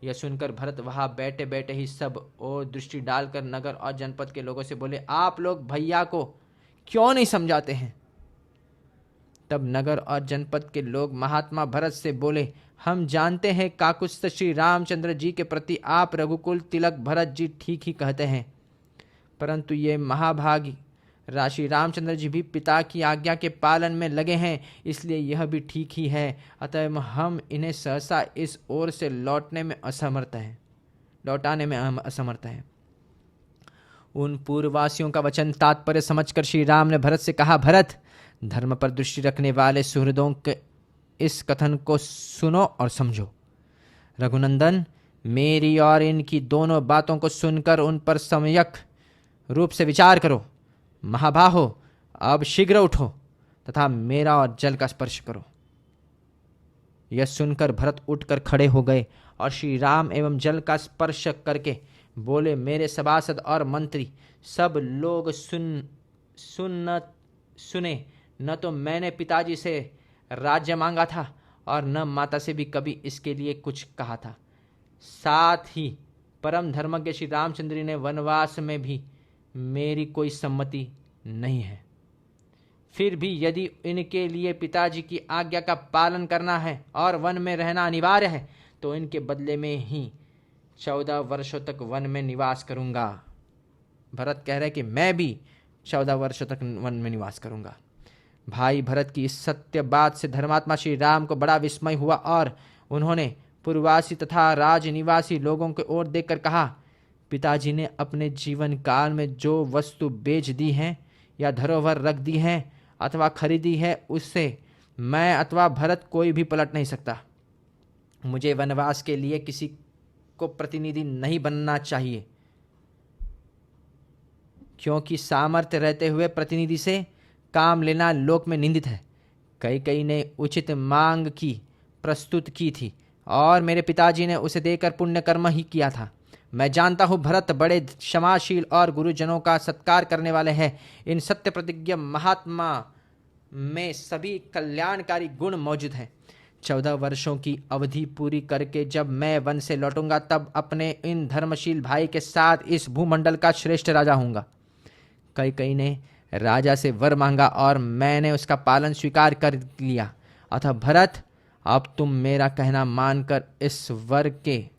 यह सुनकर भरत वहां बैठे बैठे ही सब और दृष्टि डालकर नगर और जनपद के लोगों से बोले, आप लोग भैया को क्यों नहीं समझाते हैं? तब नगर और जनपद के लोग महात्मा भरत से बोले, हम जानते हैं काकुत्स्थ श्री रामचंद्र जी के प्रति आप रघुकुल तिलक भरत जी ठीक ही कहते हैं, परंतु ये महाभागी श्री रामचंद्र जी भी पिता की आज्ञा के पालन में लगे हैं, इसलिए यह भी ठीक ही है। अतः हम इन्हें सहसा इस ओर से लौटाने में असमर्थ हैं। उन पूर्ववासियों का वचन तात्पर्य समझकर श्री राम ने भरत से कहा, भरत, धर्म पर दृष्टि रखने वाले सुहृदों के इस कथन को सुनो और समझो। रघुनंदन, मेरी और इनकी दोनों बातों को सुनकर उन पर सम्यक रूप से विचार करो। महाबाहो, अब शीघ्र उठो तथा मेरा और जल का स्पर्श करो। यह सुनकर भरत उठकर खड़े हो गए और श्री राम एवं जल का स्पर्श करके बोले, मेरे सभासद और मंत्री सब लोग सुने। न तो मैंने पिताजी से राज्य मांगा था और न माता से भी कभी इसके लिए कुछ कहा था। साथ ही परम धर्मज्ञ श्री रामचंद्र ने वनवास में भी मेरी कोई सम्मति नहीं है। फिर भी यदि इनके लिए पिताजी की आज्ञा का पालन करना है और वन में रहना अनिवार्य है तो इनके बदले में ही 14 वर्षों तक वन में निवास करूंगा। भरत कह रहे कि मैं भी 14 वर्षों तक वन में निवास करूंगा। भाई भरत की इस सत्य बात से धर्मात्मा श्री राम को बड़ा विस्मय हुआ और उन्होंने पूर्ववासी तथा राजनिवासी लोगों की ओर देखकर कहा, पिताजी ने अपने जीवन काल में जो वस्तु बेच दी है या धरोहर रख दी है अथवा खरीदी है, उससे मैं अथवा भरत कोई भी पलट नहीं सकता। मुझे वनवास के लिए किसी को प्रतिनिधि नहीं बनना चाहिए, क्योंकि सामर्थ्य रहते हुए प्रतिनिधि से काम लेना लोक में निंदित है। कई ने उचित मांग की प्रस्तुत की थी और मेरे पिताजी ने उसे देकर पुण्य कर्म ही किया था। मैं जानता हूँ भरत बड़े क्षमाशील और गुरुजनों का सत्कार करने वाले हैं। इन सत्य प्रतिज्ञ महात्मा में सभी कल्याणकारी गुण मौजूद हैं। 14 वर्षों की अवधि पूरी करके जब मैं वन से लौटूंगा तब अपने इन धर्मशील भाई के साथ इस भूमंडल का श्रेष्ठ राजा होऊंगा। कई ने राजा से वर मांगा और मैंने उसका पालन स्वीकार कर लिया। अतः भरत, अब तुम मेरा कहना मानकर इस वर के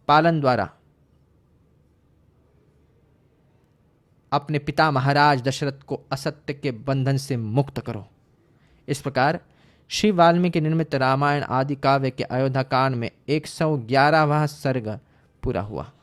पालन द्वारा अपने पिता महाराज दशरथ को असत्य के बंधन से मुक्त करो। इस प्रकार श्री वाल्मीकि निर्मित रामायण आदि काव्य के अयोध्या कांड में 111वां सर्ग पूरा हुआ।